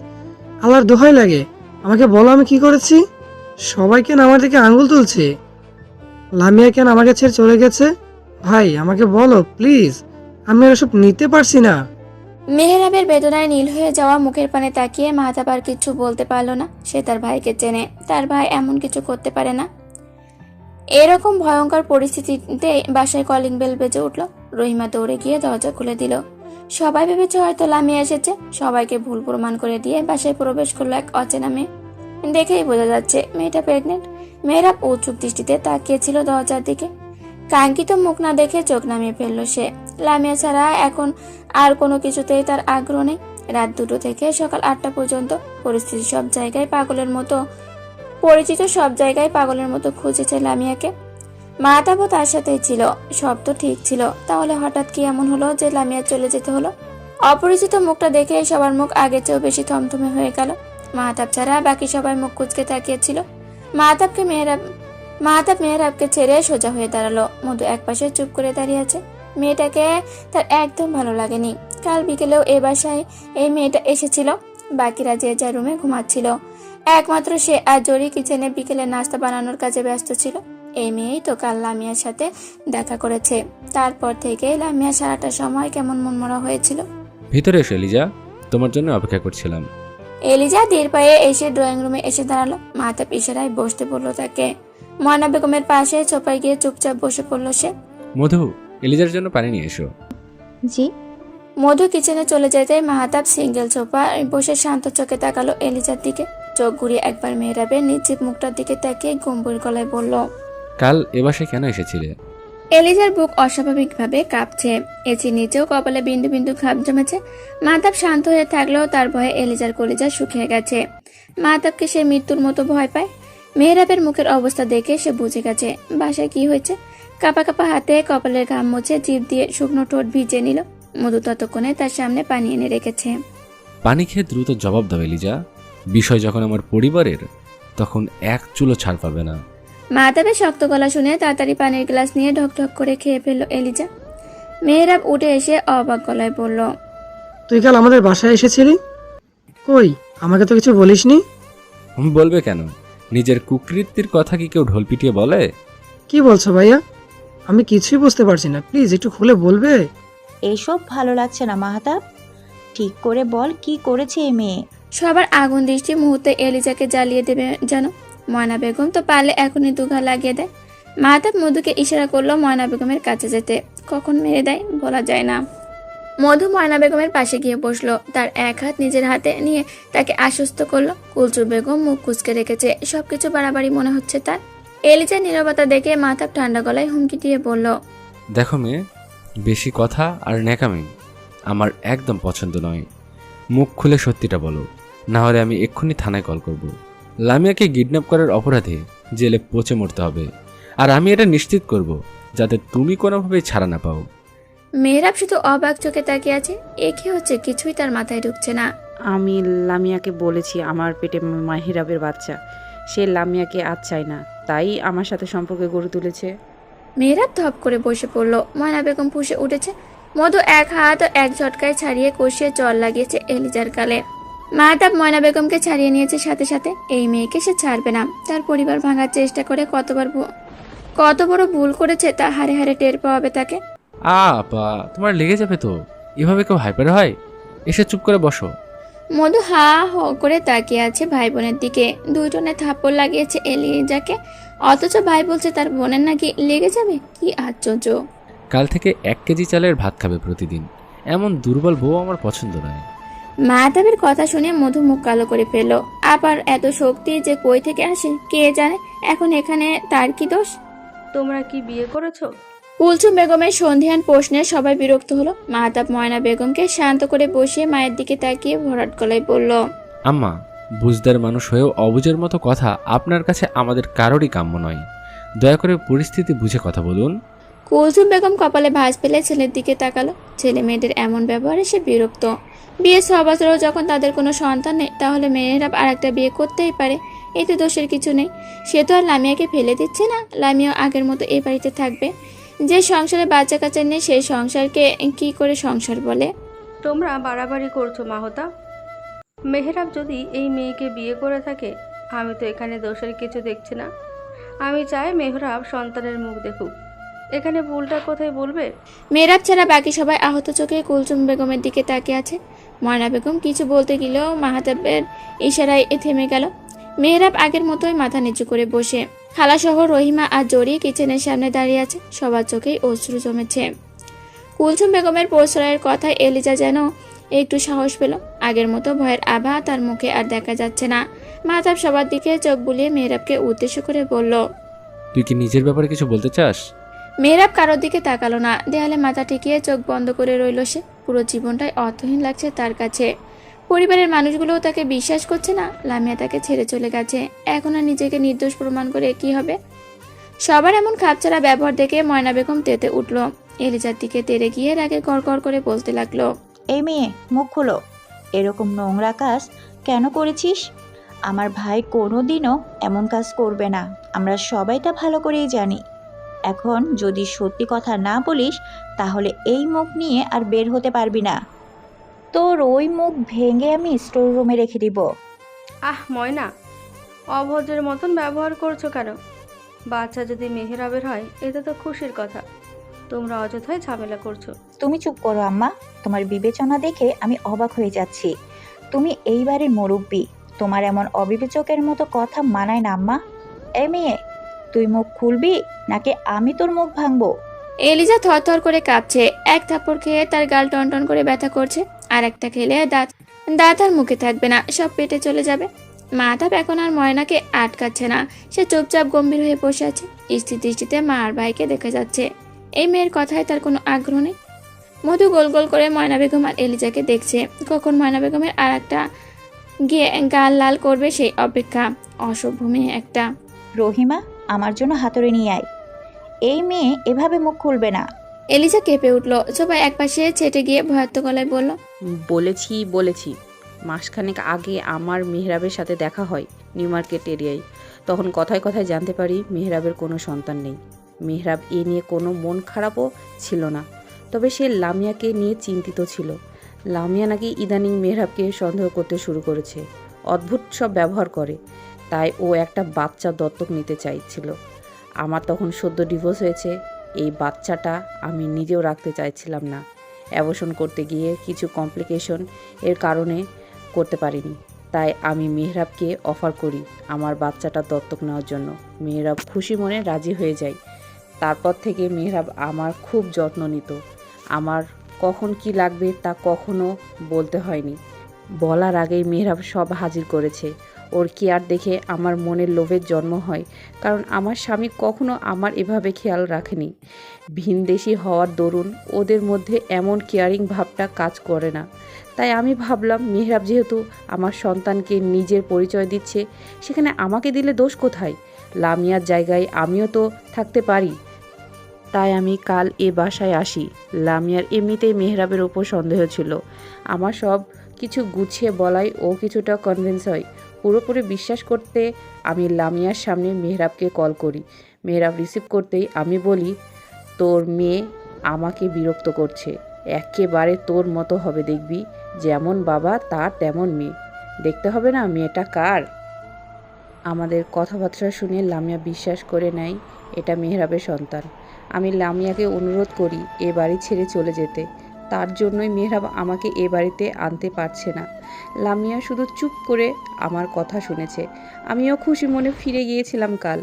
I: আল্লাহর দোহাই লাগে, আমাকে বলো আমি কি করেছি? সবাই কেন আমার দিকে আঙ্গুল তুলছে? লামিয়া কেন আমাকে ছেড়ে চলে গেছে? ভাই আমাকে বলো প্লিজ, আমি আর এসব নিতে পারছি না।
B: মেহরাবের বেদনায় নীল হয়ে যাওয়া মুখের পানে তাকিয়ে মাহতাব আর কিছু বলতে পারল না। সে তার ভাইকে চেনে, তার ভাই এমন কিছু করতে পারে না। এরকম ভয়ঙ্কর পরিস্থিতিতে বাসায় কলিং বেল বেজে উঠল। রহিমা দৌড়ে গিয়ে দরজা খুলে দিল। সবাই ভেবেছে হয়তো লামিয়া এসেছে। সবাইকে ভুল প্রমাণ করে দিয়ে বাসায় প্রবেশ করলো এক অচেনা মেয়ে। দেখেই বোঝা যাচ্ছে মেয়েটা প্রেগনেন্ট। মেহরাব উৎসুক দৃষ্টিতে তাকিয়েছিল দরজার দিকে। কাঙ্ক্ষিত মুখ না দেখে চোখ নামিয়ে ফেলল সে। লামিয়া ছাড়া এখন আর কোনো কিছুতেই তার আগ্রহ নেই। রাত 2টো থেকে সকাল 8টা পর্যন্ত পরিচিত সব জায়গায় পাগলের মতো খুঁজেছে লামিয়াকে। মাহতাবও তার সাথেই ছিল। সব তো ঠিক ছিল, তাহলে হঠাৎ কি এমন হলো যে লামিয়া চলে যেতে হলো? অপরিচিত মুখটা দেখে সবার মুখ আগের চেয়েও বেশি থমথমে হয়ে গেল। মাহতাব ছাড়া বাকি সবাই মুখ কুঁচকে তাকিয়েছিল। মাহতাব মেহরাবকে ছেড়ে সোজা হয়ে দাঁড়ালো। মধু একপাশে চুপ করে দাঁড়িয়ে আছে। মেয়েটাকে তার একদম ভালো লাগেনি। কাল বিকেলেও এ বাসায় এই মেয়েটা এসেছিল। বাকিরা যে যার রুমে ঘুমাচ্ছিল। একমাত্র সে আর জরি কিচেনে বিকেলে নাস্তা বানানোর কাজে ব্যস্ত ছিল। এই মেয়েই তো কাল লামিয়ার সাথে দেখা করেছে। তারপর থেকে লামিয়া সারাটা সময় কেমন মনমরা হয়েছিল।
E: ভিতরে এসো এলিজা, তোমার জন্য অপেক্ষা করছিলাম।
B: এলিজা ধীর পায়ে এসে ড্রয়িং রুমে এসে দাঁড়ালো। মাহতাব ইশারায় বসতে বলল তাকে। ময়না বেগমের পাশে সোফায় গিয়ে চুপচাপ বসে পড়ল সে।
E: মধু, এলিজার জন্য পানি নিয়ে এসো।
D: জি।
B: মধু কিচেনে চলে যেতে মাহতাব সিঙ্গেল সোফায় বসে শান্ত চোখে তাকালো এলিজার দিকে। চোখ ঘুরিয়ে একবার মেহরাবের নিশ্চিত মুখটার দিকে তাকিয়ে গম্ভীর গলায় বলল,
E: কাল এ বাসায় কেন এসেছিলে?
B: এলিজার বুক অস্বাভাবিকভাবে কাঁপছে। এচির নিচেও কপালে বিন্দু বিন্দু ঘাম জমেছে। মাহতাব শান্ত হয়ে থাকলেও তার ভয়ে এলিজার কলিজা শুকিয়ে গেছে। মাহতাবকে সে মৃত্যুর মতো ভয় পায়। মেহরাবের মুখের অবস্থা দেখে সে বুঝে গেছে বাসায় কি হয়েছে। কাপা কাপা হাতে কপালের ঘাম মুছে জিভ দিয়ে শুকনো ঠোঁট ভিজে নিল। মধু ততক্ষণে তার সামনে পানি এনে রেখেছে।
E: পানি খেয়ে দ্রুত জবাব দাও এলিজা। বিষয় যখন আমার পরিবারের, তখন এক চুলো ছাড় পাবে না।
B: মাহতাবের শক্ত গলা শুনে তাড়াতাড়ি পানির গ্লাস নিয়ে ঢকঢক করে খেয়ে ফেলল এলিজা। মেহরাব উঠে এসে অবাক গলায় বলল,
I: তুই কাল আমাদের বাসায় এসেছিলি? কই, আমাকে তো কিছু বলিসনি।
E: বলবে কেন? নিজের কুকৃতির কথা কি কেউ ঢোল পিটিয়ে বলে?
I: কি বলছো ভাইয়া? আমি কিছুই বুঝতে পারছি না, প্লিজ একটু খুলে বলবে?
G: এইসব ভালো লাগছে না মাহাতাব। ঠিক করে বল, কি করেছে এই মেয়ে?
B: সবার আগুন দৃষ্টি মুহূর্তে এলিজাকে জ্বালিয়ে দেবে যেন। ময়না বেগম তো পারলে এখনই দুঘা লাগিয়ে দেয়। মাহতাব মধুকে ইশারা করলো ময়না বেগমের কাছে যেতে। কখন মেরে দেয় বলা যায় না। মধু ময়না বেগমের পাশে গিয়ে বসলো, তার এক হাত নিজের হাতে নিয়ে তাকে আশ্বস্ত করলো। কুলচুর বেগম মুখ কুচকে রেখেছে, সবকিছু বাড়াবাড়ি মনে হচ্ছে তার। এলিজার নীরবতা দেখে মাহতাব ঠান্ডা গলায় হুমকি দিয়ে বলল,
E: দেখো মেয়ে, বেশি কথা আর ন্যাকামি আমার একদম পছন্দ নয়। মুখ খুলে সত্যিটা বলো, না হলে আমি এক্ষুনি থানায় কল করব। লামিয়াকে কিডন্যাপ করার অপরাধে জেলে পচে মরতে হবে, আর আমি এটা নিশ্চিত করব যাতে তুমি কোনোভাবেই ছাড়া না পাও।
B: মেহরাব শুধু অবাক চোখে তাকিয়ে আছে। এ কি হচ্ছে, কিছুই তার মাথায় ঢুকছে না।
K: আমি লামিয়াকে বলেছি আমার পেটে মাহিরাবের বাচ্চা। সে লামিয়াকে আজ চায় না, তাই আমার সাথে সম্পর্ক গড়ে তুলেছে।
B: মেহরাব ধপ করে বসে পড়লো। ময়না বেগম ফুঁসে উঠেছে। মধু এক হাত ও এক ঝটকায় ছাড়িয়ে কষিয়ে জল লাগিয়েছে এলিজার গালে। মাহতাব ময়না বেগমকে ছাড়িয়ে নিয়েছে সাথে সাথে। এই মেয়েকে সে ছাড়বে না। তার পরিবার ভাঙার চেষ্টা করে কত বড় ভুল করেছে তা হারে হারে টের পাওয়াবে তাকে।
E: আপা, তোমার লেগে যাবে তো। এভাবে কেউ হাইপার হয়? এসে চুপ করে বসো।
B: মধু হা হ করে তাকিয়ে আছে ভাই বোনের দিকে। দুইজনে থাপ্পড় লাগিয়েছে এলিজাকে, অথচ ভাই বলছে তার বোনের নাকি লেগে যাবে। কি আশ্চর্য!
E: কাল থেকে 1 কেজি চালের ভাত খাবে প্রতিদিন। এমন দুর্বল বউ আমার পছন্দ নয়।
B: মাহতাবের কথা শুনে মধু মুখ কালো করে ফেলল। আবার এত শক্তি যে কই থেকে আসে কে জানে। এখন এখানে তার কি দোষ?
F: তোমরা কি বিয়ে করেছো?
B: কুলসুম বেগমের সন্ধিহান প্রশ্নে সবাই বিরক্ত হলো। মাহতাব ময়না বেগমকে শান্ত করে বসিয়ে মায়ের দিকে তাকিয়ে ভরাট গলায় বলল,
E: আম্মা, বুঝদার মানুষ হয়েও অবুঝের মতো কথা আপনার কাছে আমাদের কারোরই কাম্য নয়। দয়া করে পরিস্থিতি বুঝে কথা বলুন।
B: কুলসুম বেগম কপালে ভাঁজ ফেলে ছেলের দিকে তাকালো। ছেলে মেয়েদের এমন ব্যবহারে সে বিরক্ত। বিয়ে 6 বছরেও যখন তাদের কোনো সন্তান নেই, তাহলে মেয়েরা আর একটা বিয়ে করতেই পারে, এতে দোষের কিছু নেই। সে তো আর লামিয়াকে ফেলে দিচ্ছে না। লামিয়াও আগের মতো এ বাড়িতে থাকবে। যে সংসারে বাচ্চা কাচ্চা নেই সেই সংসারকে কি করে সংসার বলে?
F: তোমরা বাড়াবাড়ি করছো মাহতাব। মেহরাব যদি এই মেয়েকে বিয়ে করে থাকে, আমি তো এখানে দোষের কিছু দেখছি না। আমি চাই মেহরাব সন্তানের মুখ দেখুক। এখানে ভুলটা কোথায় বলবে?
B: মেহরাব ছাড়া বাকি সবাই আহত চোখে কুলসুম বেগমের দিকে তাকিয়ে আছে। ময়না বেগম কিছু বলতে গেলেও মাহতাবের ইশারায় থেমে গেল। মেহরাব আগের মতোই মাথা নিচু করে বসে। খালাসহ রহিমা আর জড়িয়ে কিচেনের সামনে দাঁড়িয়ে আছে। সবার চোখেই অশ্রু জমেছে। কুলসুম বেগমের প্রশ্রয়ের কথায় এলিজা যেন একটু সাহস পেল। আগের মতো ভয়ের আভা তার মুখে আর দেখা যাচ্ছে না। মাহতাব সবার দিকে চোখ বুলিয়ে মেহরাবকে উদ্দেশ্য করে বলল,
E: তুই কি নিজের ব্যাপারে কিছু বলতে চাস?
B: মেহরাব কারোর দিকে তাকালো না। দেয়ালে মাথা ঠেকিয়ে চোখ বন্ধ করে রইল সে। পুরো জীবনটাই অর্থহীন লাগছে তার কাছে। পরিবারের মানুষগুলোও তাকে বিশ্বাস করছে না। লামিয়া তাকে ছেড়ে চলে গেছে। এখন আর নিজেকে নির্দোষ প্রমাণ করে কি হবে? সবার এমন খাপছাড়া ব্যবহার দেখে ময়না বেগম তেতে উঠল। এলিজার দিকে তেড়ে গিয়ে রাগে গড়গড় করে বলতে লাগলো,
G: এই মেয়ে, মুখ খোলো। এরকম নোংরা কাজ কেন করেছিস? আমার ভাই কোনোদিনও এমন কাজ করবে না, আমরা সবাই তা ভালো করেই জানি। এখন যদি সত্যি কথা না বলিস, তাহলে এই মুখ নিয়ে আর বের হতে পারবি না। তোর ওই মুখ ভেঙে আমি স্টোর রুমে রেখে দিব।
F: আহ ময়না, অভদ্রের মতন ব্যবহার করছো কেন? বাচ্চা যদি মেহরাবের হয় এটা তো খুশির কথা। তোমরা অযথায় ঝামেলা করছো।
G: তুমি চুপ করো আম্মা। তোমার বিবেচনা দেখে আমি অবাক হয়ে যাচ্ছি। তুমি এই বাড়ির মুরব্বী, তোমার এমন অবিবেচকের মতো কথা মানায় না আম্মা। এই মেয়ে, তুই মুখ খুলবি নাকি আমি তোর মুখ ভাঙবো?
B: এলিজা থরথর করে কাঁপছে। এক থাপ্পড় খেয়ে তার গাল টনটন করে ব্যথা করছে। আর একটা খেলে দাঁত আর মুখে থাকবে না, সব পেটে চলে যাবে। মাহতাব এখন আর ময়নাকে আটকাচ্ছে না। সে চুপচাপ গম্ভীর হয়ে বসে আছে। স্থির দৃষ্টিতে মা আর ভাইকে দেখে যাচ্ছে। এই মেয়ের কথায় তার কোনো আগ্রহ নেই। মধু গোল গোল করে ময়না বেগম আর এলিজাকে দেখছে। কখন ময়না বেগমের আর একটা গিয়ে গাল লাল করবে সেই অপেক্ষা। অসভ্য মেয়ে একটা।
G: রহিমা, আমার জন্য হাতুড়ি নিয়ে আয়। এই মেয়ে এভাবে মুখ খুলবে না।
B: এলিজা কেঁপে উঠল। জোবাই একপাশে ছেটে গিয়ে ভয়ার্ত গলায় বলল,
K: বলেছি মাসখানেক আগে আমার মেহরাবের সাথে দেখা হয় নিউ মার্কেট এরিয়ায়। তখন কথায় কথায় জানতে পারি মেহরাবের কোনো সন্তান নেই। মেহরাব এ নিয়ে কোনো মন খারাপও ছিল না, তবে সে লামিয়াকে নিয়ে চিন্তিত ছিল। লামিয়া নাকি ইদানিং মেহরাবকে সন্দেহ করতে শুরু করেছে, অদ্ভুত সব ব্যবহার করে, তাই ও একটা বাচ্চা দত্তক নিতে চাইছিল। আমার তখন সদ্য ডিভোর্স হয়েছে, এই বাচ্চাটা আমি নিজেও রাখতে চাইছিলাম না। অ্যাবর্শন করতে গিয়ে কিছু কমপ্লিকেশন এর কারণে করতে পারিনি, তাই আমি মেহরাবকে অফার করি আমার বাচ্চাটা দত্তক নেওয়ার জন্য। মেহরাব খুশি মনে রাজি হয়ে যায়। তারপর থেকে মেহরাব আমার খুব যত্ন নিত। আমার কখন কি লাগবে তা কখনো বলতে হয়নি, বলার আগেই মেহরাব সব হাজির করেছে। ওর কেয়ার দেখে আমার মনের লোভের জন্ম হয়, কারণ আমার স্বামী কখনো আমার এভাবে খেয়াল রাখেনি। ভিনদেশি হওয়ার দরুন ওদের মধ্যে এমন কেয়ারিং ভাবটা কাজ করে না। তাই আমি ভাবলাম মেহরাব যেহেতু আমার সন্তানকে নিজের পরিচয় দিচ্ছে, সেখানে আমাকে দিলে দোষ কোথায়? লামিয়ার জায়গায় আমিও তো থাকতে পারি। তাই আমি কাল এ বাসায় আসি। লামিয়ার এমনিতেই মেহরাবের ওপর সন্দেহ ছিল। আমার সব কিছু গুছিয়ে বলাই ও কিছুটা কনভিন্স হয়। পুরোপুরি বিশ্বাস করতে আমি লামিয়ার সামনে মেহরাবকে কল করি। মেহরাব রিসিভ করতেই আমি বলি, তোর মেয়ে আমাকে বিরক্ত করছে, একেবারে তোর মতো হবে দেখবি, যেমন বাবা তার তেমন মেয়ে। দেখতে হবে না মেয়েটা কার। আমাদের কথাবার্তা শুনে লামিয়া বিশ্বাস করে নেয় এটা মেহরাবের সন্তান। আমি লামিয়াকে অনুরোধ করি এ বাড়ি ছেড়ে চলে যেতে, তার জন্যই মেহরাব আমাকে এ বাড়িতে আনতে পারছে না। লামিয়া শুধু চুপ করে আমার কথা শুনেছে। আমিও খুশি মনে ফিরে গিয়েছিলাম কাল।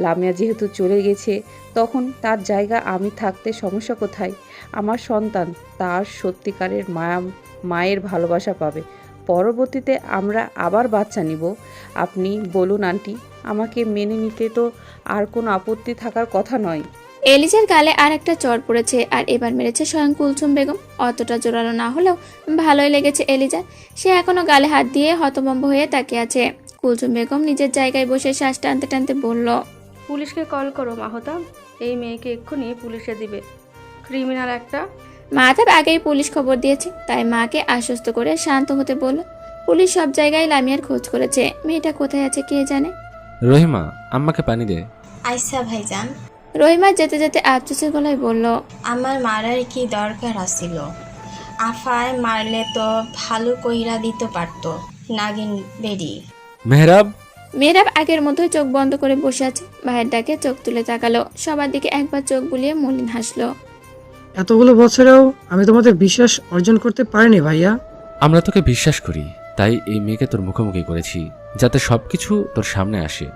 K: লামিয়া যেহেতু চলে গেছে, তখন তার জায়গা আমি থাকতে সমস্যা কোথায়? আমার সন্তান তার সত্যিকারের মায়ের ভালোবাসা পাবে। পরবর্তীতে আমরা আবার বাচ্চা নিব। আপনি বলুন আন্টি, আমাকে মেনে নিতে তো আর কোনো আপত্তি থাকার কথা নয়।
B: এলিজার গালে আর একটা চড় পড়েছে, আর এবার মেরেছে স্বয়ং কুলসুম বেগম। অতটা জোরালো না হলেও ভালোই লেগেছে এলিজার। সে এখনো গালে হাত দিয়ে হতভম্ব হয়ে তাকিয়ে আছে। কুলসুম বেগম নিজের জায়গায় বসে শ্বাস টানতে টানতে বলল,
F: পুলিশকে কল করো মাহতাব, এই মেয়েকে এক্ষুনি পুলিশে দিবে, ক্রিমিনাল একটা।
B: মাহতাব আগেই পুলিশ খবর দিয়েছে, তাই মাকে আশ্বস্ত করে শান্ত হতে বলল। পুলিশ সব জায়গায় লামিয়ার খোঁজ করেছে, মেয়েটা কোথায় আছে কে জানে।
C: রহিমা, আম্মাকে পানি দে।
L: আইসা ভাইজান।
B: রহিমা যেতে যেতে আফসোসের গলায় বলল,
L: আমার মারার কি দরকার আছিল? আফায় মারলে তো ভালো কইরা দিতে পারতো, নাগিন বেরি।
C: মেহরাব।
B: মেহরাব আগের মতোই চোখ বন্ধ করে বসে আছে। ভাইয়ের ডাকে চোখ তুলে তাকালো। সবার দিকে একবার চোখ বুলিয়ে মলিন হাসলো।
I: এতগুলো বছরেও আমি তোমাদের বিশ্বাস অর্জন করতে পারিনি ভাইয়া।
E: আমরা তোকে বিশ্বাস করি, তাই এই মেয়েকে তোর মুখোমুখি করেছি, যাতে সবকিছু তোর সামনে আসে।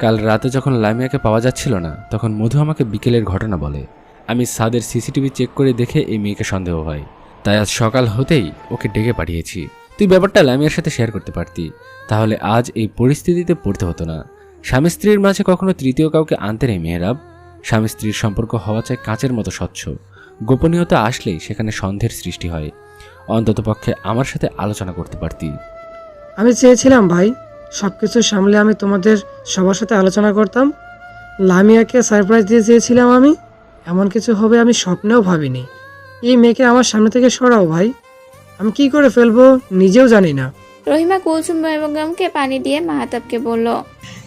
E: কাল রাতে যখন লামিয়াকে পাওয়া যাচ্ছিল না, তখন মধু আমাকে বিকেলের ঘটনা বলে। আমি সাদের সিসিটিভি চেক করে দেখে এই মেয়েকে সন্দেহ হয়, তাই আজ সকাল হতেই ওকে ডেকে পাঠিয়েছি। তুই ব্যাপারটা লামিয়ার সাথে শেয়ার করতে পারতি, তাহলে আজ এই পরিস্থিতিতে পড়তে হতো না। স্বামী স্ত্রীর মাঝে কখনো তৃতীয় কাউকে আনতে নেই মেহরাব। স্বামী স্ত্রীর সম্পর্ক হওয়া চাই কাঁচের মতো স্বচ্ছ। গোপনীয়তা আসলেই সেখানে সন্দেহের সৃষ্টি হয়। অন্ততপক্ষে আমার সাথে আলোচনা করতে পারতি।
I: আমি চেয়েছিলাম ভাই, সবকিছু সামলে আমি তোমাদের সবার সাথে আলোচনা করতাম। লামিয়াকে সারপ্রাইজ দিয়ে চেয়েছিলাম আমি, এমন কিছু হবে আমি স্বপ্নেও ভাবিনি। এই মেয়েকে আমার সামনে থেকে সরাও ভাই, আমি কি করে ফেলবো নিজেও জানি না।
B: রহিমা কুলসুম বেগমকে পানি দিয়ে মাহতাবকে বলল,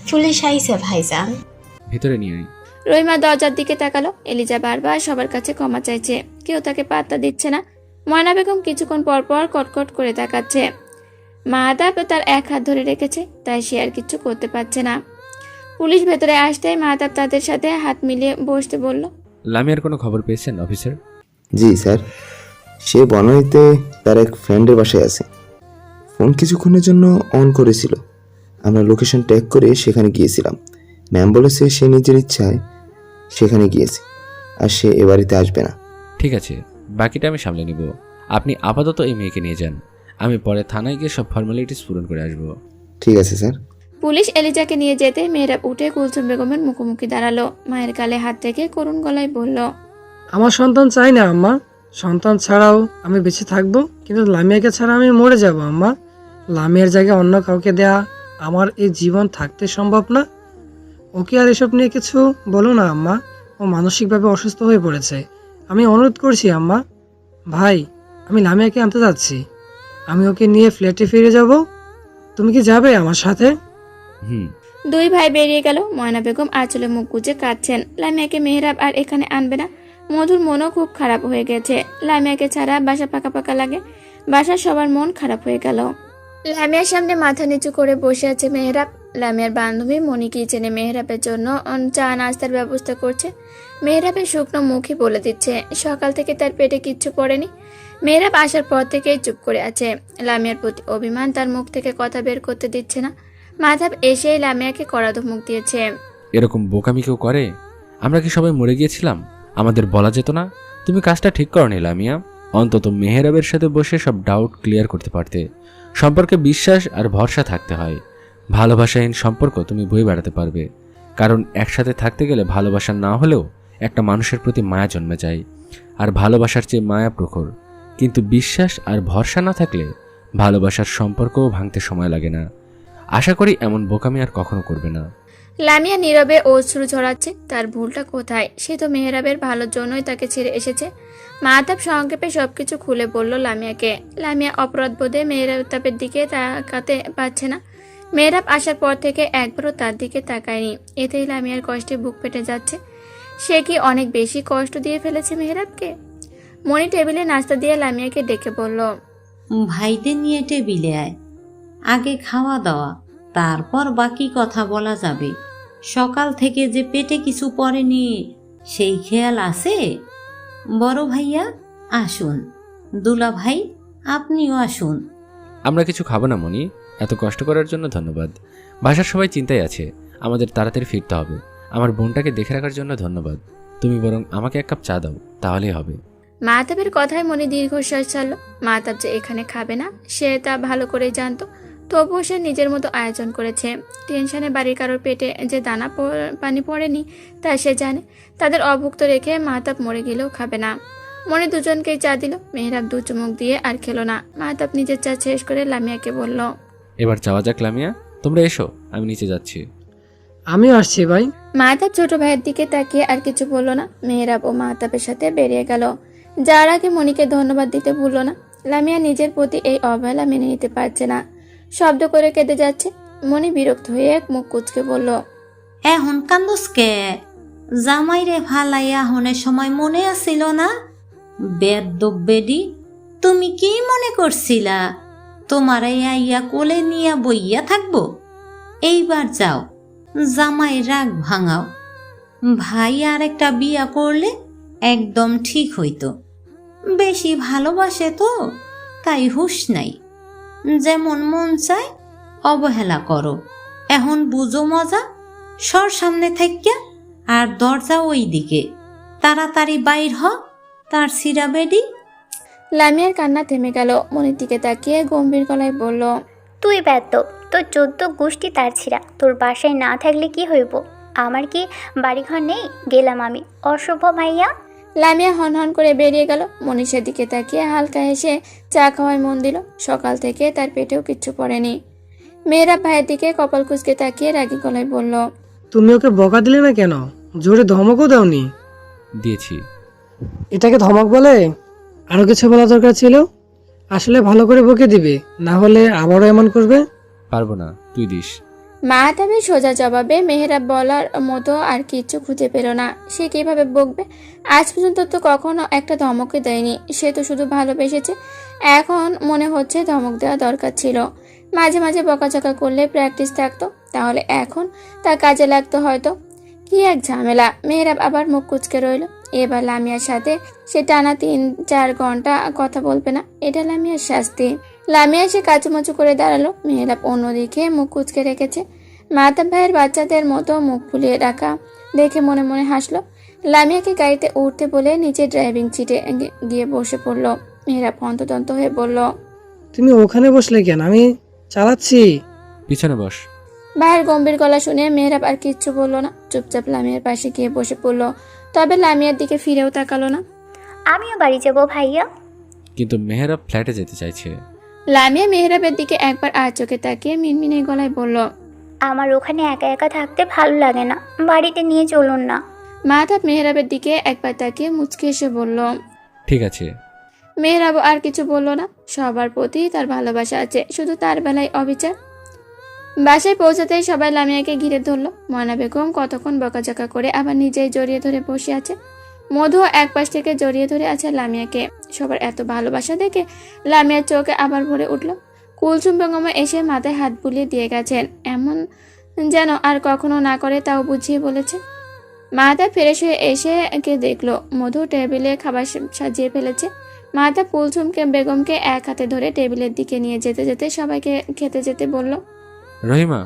L: পুলিশ আইসা ভাইজান।
E: ভিতরে নিয়ে আয়।
B: রহিমা দরজার দিকে তাকালো। এলিজা বারবার সবার কাছে ক্ষমা চাইছে, কেউ তাকে পাত্তা দিচ্ছে না। ময়না বেগম কিছুক্ষণ পর পর কটকট করে তাকাচ্ছে। মাহতাব তার এক হাত ধরে রেখেছে, তাই সে আর কিছু করতে পারছে না। পুলিশ ভেতরে আসতেই মাহতাব তাদের সাথে হাত মিলিয়ে বসতে বলল,
E: লামিয়ার কোনো খবর পেয়েছেন অফিসার?
M: জি স্যার, সে বনানীতে তার এক ফ্রেন্ডের বাসায় আছে। ফোন কিছুক্ষণের জন্য অন করেছিল, আমরা লোকেশন ট্যাগ করে সেখানে গিয়েছিলাম। ম্যাম বলেছে সে নিজের ইচ্ছায় সেখানে গিয়েছে, আর সে এ বাড়িতে আসবে না।
E: ঠিক আছে, বাকিটা আমি সামলে নিব। আপনি আপাতত এই মেয়েকে নিয়ে যান, আমি পরে থানায় গিয়ে সব ফর্মালিটিস পূরণ করে আসবো।
M: ঠিক আছে স্যার।
B: পুলিশ এলিজাকে নিয়ে যেতে মেয়েরা উঠে কুলসুম বেগমের মুখোমুখি দাঁড়ালো। মায়ের গালে হাত থেকে করুণ গলায় বলল,
I: আমার সন্তান চাই না আম্মা, সন্তান ছাড়াও আমি বেঁচে থাকবো, কিন্তু লামিয়াকে ছাড়া আমি মরে যাব আম্মা। লামিয়ার জায়গায় অন্য কাউকে দেয়া আমার এই জীবন থাকতে সম্ভব না। ওকে আর এসব নিয়ে কিছু বলো না আম্মা, ও মানসিকভাবে অসুস্থ হয়ে পড়েছে। আমি অনুরোধ করছি আম্মা, ভাই, আমি লামিয়াকে আনতে যাচ্ছি। আমি ওকে নিয়ে ফ্ল্যাটে ফিরে যাব। তুমি কি যাবে আমার সাথে?
E: হুম।
B: দুই ভাই বেরিয়ে গেল। ময়না বেগম আঁচলে মুখ গুজে কাঁদছেন। লামিয়াকে মেহরাব আর এখানে আনবে না। মধুর মনও খুব খারাপ হয়ে গেছে। লামিয়াকে ছাড়া বাসা পাকা পাকা লাগে। বাসার সবার মন খারাপ হয়ে গেল। লামিয়ার সামনে মাথা নিচু করে বসে আছে মেহরাব। লামিয়ার বান্ধবী মনি কিচেনে মেহরাবের জন্য চা নাস্তার ব্যবস্থা করছে। মেহরাবের শুকনো মুখে বলে দিচ্ছে সকাল থেকে তার পেটে কিচ্ছু পড়েনি। মেহরাব আসার পর থেকেই চুপ করে আছে। লামিয়ার প্রতি অভিমান তার মুখ থেকে কথা বের করতে দিচ্ছে না। মাধব এসেই লামিয়াকে কড়া ধমক দিয়েছে।
E: এরকম বোকামি কেউ করে? আমরা কি সবাই মরে গিয়েছিলাম? আমাদের বলা যেত না? তুমি কাজটা ঠিক করনি লামিয়া। অন্তত মেহরাবের সাথে বসে সব ডাউট ক্লিয়ার করতে পারতে। সম্পর্কে বিশ্বাস আর ভরসা থাকতে হয়। ভালোবাসাহীন সম্পর্ক তুমি বয়ে বেড়াতে পারবে, কারণ একসাথে থাকতে গেলে ভালোবাসা না হলেও একটা মানুষের প্রতি মায়া জন্মে যায়, আর ভালোবাসার চেয়ে মায়া প্রখর। কিন্তু বিশ্বাস আর ভরসা না থাকলে ভালোবাসার সম্পর্কও ভাঙতে সময় লাগে না। আশা করি এমন বোকামি আর কখনো করবে না।
B: লামিয়া নীরবে অশ্রু ঝরাচ্ছে। তার ভুলটা কোথায়? সে তো মেহরাবের ভালোর জন্যই তাকে ছেড়ে এসেছে। মাহতাব সংক্ষেপে সবকিছু খুলে বলল লামিয়াকে। লামিয়া অপরাধ বোধে মেহরাবের দিকে তাকাতে পারছে না। মেহরাব আসার পর থেকে একবারও তার দিকে তাকায়নি। এতেই লামিয়ার কষ্টে বুক ফেটে যাচ্ছে। সে কি অনেক বেশি কষ্ট দিয়ে ফেলেছে মেহরাবকে? মনি টেবিলে নাস্তা দিয়ে লামিয়াকে ডেকে বলল,
N: ভাইদের নিয়ে টেবিলে আয়, আগে খাওয়া দাওয়া, তারপর বাকি কথা বলা যাবে। সকাল থেকে যে পেটে কিছু পড়েনি সেই খেয়াল আছে? বড় ভাইয়া আসুন, দুলা ভাই আপনিও আসুন।
E: আমরা কিছু খাবো না মনি, এত কষ্ট করার জন্য ধন্যবাদ। বাসার সবাই চিন্তায় আছে, আমাদের তাড়াতাড়ি ফিরতে হবে। আমার বোনটাকে দেখে রাখার জন্য ধন্যবাদ। তুমি বরং আমাকে এক কাপ চা দাও, তাহলেই হবে।
B: মাহতাবের কথায় মনে দীর্ঘশ্বাস ছাড়ল। মাহতাব যে এখানে খাবে না সে তা ভালো করেই জানতো, তবুও সে নিজের মতো আয়োজন করেছে। টেনশনে বাড়ির কারোর পেটে যে দানা পানি পড়েনি তা সে জানে। তাদের অভুক্ত রেখে মাহতাব মরে গেলেও খাবে না। মনে দুজনকেই চা দিল। মেহরাব দু চুমুক দিয়ে আর খেলো না। মাহতাব নিজের চা শেষ করে লামিয়াকে বলল,
E: এবার যাওয়া যাক লামিয়া, তোমরা এসো, আমি নিচে যাচ্ছি।
I: আমিও আসছি ভাই।
B: মাহতাব ছোট ভাইয়ের দিকে তাকিয়ে আর কিছু বলল না। মেহরাব ও মাহতাবের সাথে বেরিয়ে গেল। যার আগে মনিকে ধন্যবাদ দিতে ভুলল না। লামিয়া নিজের প্রতি এই অবহেলা মেনে নিতে পারছে না। শব্দ করে কেঁদে যাচ্ছে। মনি বিরক্ত হয়ে এক মুখ কুচকে বলল,
N: এখন কান্দুসকে জামাইরে ফালাইয়া হনের সময় মনে আসিল না? বেদ্যব বেডি, তুমি কি মনে করছিলা তোমার আইয়া কোলে নিয়া বইয়া থাকবো? এইবার যাও, জামাই রাগ ভাঙাও। ভাই আর একটা বিয়া করলে একদম ঠিক হইতো। বেশি ভালোবাসে তো, তাই হুঁশ নাই। যেমন মন চায় অবহেলা করো। এখন বুঝো মজা। সর সামনে থাকিয়া, আর দরজা ওই দিকে। তাড়াতাড়ি বাইর হ, তার সিরা বেডি।
B: লামিয়ার কান্না থেমে গেল। মনির দিকে তাকিয়ে গম্ভীর গলায় বলল,
H: তুই ব্যর্থ, তোর 14 গোষ্ঠী তার ছিঁড়া। তোর বাসায় না থাকলে কি হইব? আমার কি বাড়িঘর নেই? গেলাম আমি, অশুভ ভাইয়া।
B: লামিয়া হনহন করে বেরিয়ে গেল। মনি সেদিকে তাকিয়ে হালকা হেসে চা খাওয়ায় মন দিল। সকাল থেকে তার পেটেও কিচ্ছু পড়েনি। মেয়েরা ভাইয়ের দিকে কপাল কুঁচকে তাকিয়ে রাগী গলায় বলল,
I: তুমি ওকে বকা দিলে না কেন? জোরে ধমকও দাওনি?
E: দিয়েছি।
I: এটাকে ধমক বলে? আরো কিছু বলা দরকার ছিল। আসলে ভালো করে বকে দিবে, না হলে আবারও এমন করবে।
E: পারবো না, তুই দিস।
B: মাহতাবের সোজা জবাবে মেহরাব বলার মতো আর কিচ্ছু খুঁজে পেল না। সে কিভাবে বকবে? আজ পর্যন্ত তো কখনো একটা ধমকে দেয়নি। সে তো শুধু ভালোবেসেছে। এখন মনে হচ্ছে ধমক দেওয়া দরকার ছিল। মাঝে মাঝে বকাঝকা করলে প্র্যাকটিস থাকতো, তাহলে এখন তা কাজে লাগতো হয়তো। কি এক ঝামেলা। মেহরাব আবার মুখ কুচকে রইল। এবার লামিয়ার সাথে সে টানা 3-4 ঘন্টা কথা বলবে না। এটা লামিয়ার শাস্তি। লামিয়া সে কাচুমাচু করে দাঁড়ালো। মেহরাব অন্যদিকে মুখ কুচকে রেখেছে। মাহতাব ভাইয়ের বাচ্চাদের মতো মুখ ফুলিয়ে রাখা দেখে মনে মনে হাসলো। লামিয়াকে গাড়িতে উঠতে বলে নিচে ড্রাইভিং সিটে গিয়ে বসে পড়লো। মেহরাব হন্তদন্ত হয়ে বলল,
I: তুমি ওখানে বসলে কেন? আমি চালাচ্ছি।
E: পিছনে বস।
B: ভাইয়ের গম্ভীর গলা শুনে মেহরাব আর কিচ্ছু বললো না। চুপচাপ লামিয়ার পাশে গিয়ে বসে পড়লো। তবে লামিয়ার দিকে ফিরেও তাকালো না।
H: আমিও বাড়ি যাব ভাইয়া।
E: কিন্তু মেহরাব ফ্ল্যাটে যেতে চাইছে।
B: লামিয়া মেহরাবের দিকে একবার আর চোখে তাকিয়ে মিনমিনে গলায় বলল,
H: আমার ওখানে একা একা থাকতে ভালো লাগে না, বাড়িতে নিয়ে চলুন না।
B: মাহতাব মেহরাবের দিকে একবার তাকিয়ে মুচকি এসে বলল।
E: ঠিক আছে।
B: মেহরাব আর কিছু বলল না। সবার প্রতি তার ভালোবাসা আছে, শুধু তার বেলায় অবিচার। বাসায় পৌঁছাতেই সবাই লামিয়াকে ঘিরে ধরলো। ময়না বেগম কতক্ষণ বকাঝকা করে আবার নিজেই জড়িয়ে ধরে বসে আছে। মধু এক পাশ থেকে জড়িয়ে ধরে আছে লামিয়াকে। সবার এত ভালোবাসা দেখে লামিয়ার চোখে আবার ভরে উঠল। কুলসুম বেগম এসে মাথায় হাত বুলিয়ে দিয়ে গেছেন, এমন যেন আর কখনো না করে তাও বুঝিয়ে বলেছে। মাহতাব ফ্রেশ হয়ে এসে কে দেখলো মধু টেবিলে খাবার সাজিয়ে ফেলেছে। মাহতাব কুলসুম বেগমকে এক হাতে ধরে টেবিলের দিকে নিয়ে যেতে যেতে সবাইকে খেতে যেতে বলল।
E: রহিমা,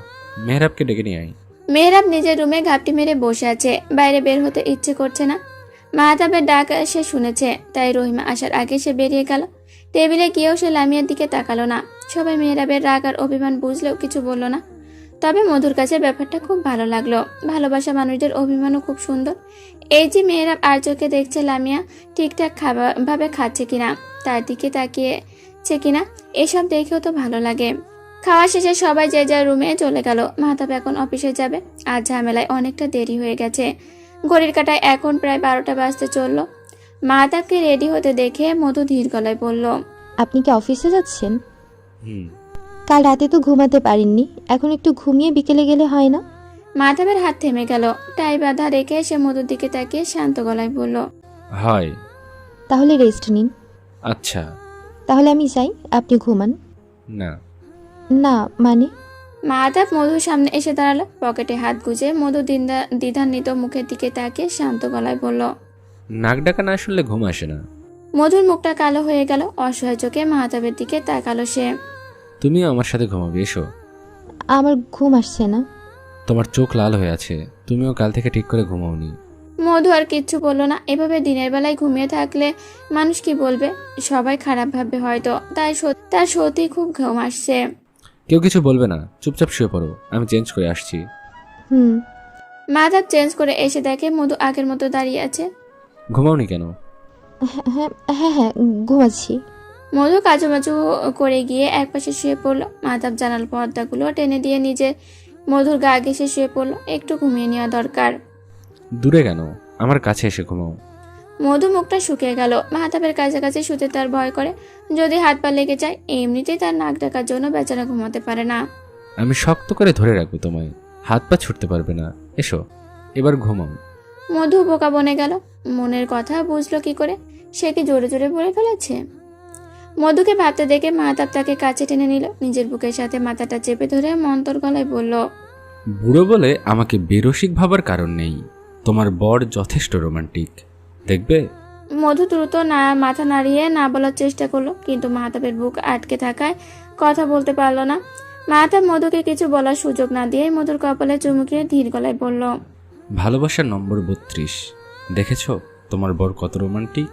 E: মেহরাবকে ডেকে নিয়ে আয়।
B: মেহরাব নিজের রুমে ঘাপটি মেরে বসে আছে, বাইরে বের হতে ইচ্ছে করছে না। মাহতাবের ডাক সে শুনেছে, তাই রহিমা আসার আগে সে বেরিয়ে গেল। টেবিলে গিয়েও সে লামিয়ার দিকে তাকালো না। সবাই মেহরাবের রাগ আর অভিমান বুঝলেও কিছু বলল না। তবে মধুর কাছে ব্যাপারটা খুব ভালো লাগলো। ভালোবাসা মানুষদের অভিমানও খুব সুন্দর। এই যে মেহরাব আর চোখে দেখছে লামিয়া ঠিকঠাক ভাবে খাচ্ছে কিনা, তার দিকে তাকিয়েছে কিনা, এসব দেখেও তো ভালো লাগে। খাওয়া শেষে সবাই যে যার রুমে চলে গেল। মাহতাব এখন অফিসে যাবে। আর ঝামেলায় অনেকটা দেরি হয়ে গেছে। ঘড়ির কাঁটায় এখন প্রায় 12টা বাজতে চললো। মাহতাবকে রেডি হতে দেখে মধু ধীর গলায় বলল।
D: আপনি কি অফিসে যাচ্ছেন?
E: হুম।
D: কাল রাতে তো ঘুমাতে পারেননি, এখন একটু ঘুমিয়ে বিকেলে গেলে হয় না?
B: মাহতাবের হাত থেমে গেল। টাই বাঁধা রেখে সে মধুর দিকে তাকিয়ে শান্ত গলায় বলল।
E: হয়।
D: তাহলে রেস্ট নিন।
E: আচ্ছা।
D: তাহলে আমি যাই, আপনি ঘুমান।
E: না।
D: না মানে?
B: মাহতাব মধুর সামনে এসে দাঁড়ালো। পকেটে হাত গুজে মধু দ্বিধান্বিত মুখের দিকে তাকিয়ে শান্ত গলায় বলল।
E: নাক ডাকা না শুনলে ঘুম আসে না।
B: মধুর মুখটা কালো হয়ে গেল। অসহায় চোখে মাহতাবের দিকে তাকালো সে।
E: তুমিও আমার সাথে ঘুমাবে, এসো।
D: আমার ঘুম আসছে না।
E: তোমার চোখ লাল হয়ে আছে, তুমিও কাল থেকে ঠিক করে ঘুমাওনি।
B: মধু আর কিচ্ছু বলল না। এভাবে দিনের বেলায় ঘুমিয়ে থাকলে মানুষ কি বলবে, সবাই খারাপ ভাববে হয়তো। তাই তার সত্যি খুব ঘুম আসছে।
E: কেউ কিছু বলবে না, চুপচাপ শুয়ে পড়ো, আমি চেঞ্জ করে আসছি।
D: হুম।
B: মাহতাব চেঞ্জ করে এসে দেখে মধু আগের মতো দাঁড়িয়ে আছে।
E: ঘুমাওনি কেন?
D: হ্যাঁ হ্যাঁ হ্যাঁ, ঘুমাচ্ছি।
B: মধু কাজুমাজু করে গিয়ে একপাশে শুয়ে পড়লো। মাহতাব জানাল পর্দাগুলো টেনে দিয়ে নিজের মধুর গা ঘেঁষে শুয়ে পড়লো। একটু ঘুমিয়ে নেওয়া দরকার।
E: দূরে কেন, আমার কাছে এসে ঘুমাও।
B: মধু মুখটা শুকিয়ে গেল। মাহতাবের কাছাকাছি শুতে তার ভয় করে, যদি হাত পা লেগে যায়। এমনিতেই তার নাক ডাকার জন্য বেচারা ঘুমাতে পারে না।
E: আমি শক্ত করে ধরে রাখবো তোমায়, হাত পা ছুটতে পারবে না। এসো, এবার ঘুমাও।
B: মধু বোকা বনে গেল। মনের কথা বুঝলো কি করে? সে কি জোরে জোরে বলে ফেলেছে? মধুকে ভাবতে দেখে মাহতাব তাকে কাছে টেনে নিল। নিজের বুকের সাথে মাথাটা চেপে ধরে মন্তর গলায় বলল।
E: বুড়ো বলে আমাকে বেরসিক ভাবার কারণ নেই, তোমার বর যথেষ্ট রোমান্টিক, দেখবে।
B: মধু দ্রুত মাথা নাড়িয়ে না বলার চেষ্টা করলো, কিন্তু মাহতাবের বুক আটকে থাকায় কথা বলতে পারলো না। মাহতাব মধুকে কিছু বলার সুযোগ না দিয়ে মধুর কপালে চুমুকিয়ে ধীর গলায় বলল।
E: ভালোবাসার নম্বর 32, দেখেছো তোমার বর কত রোমান্টিক।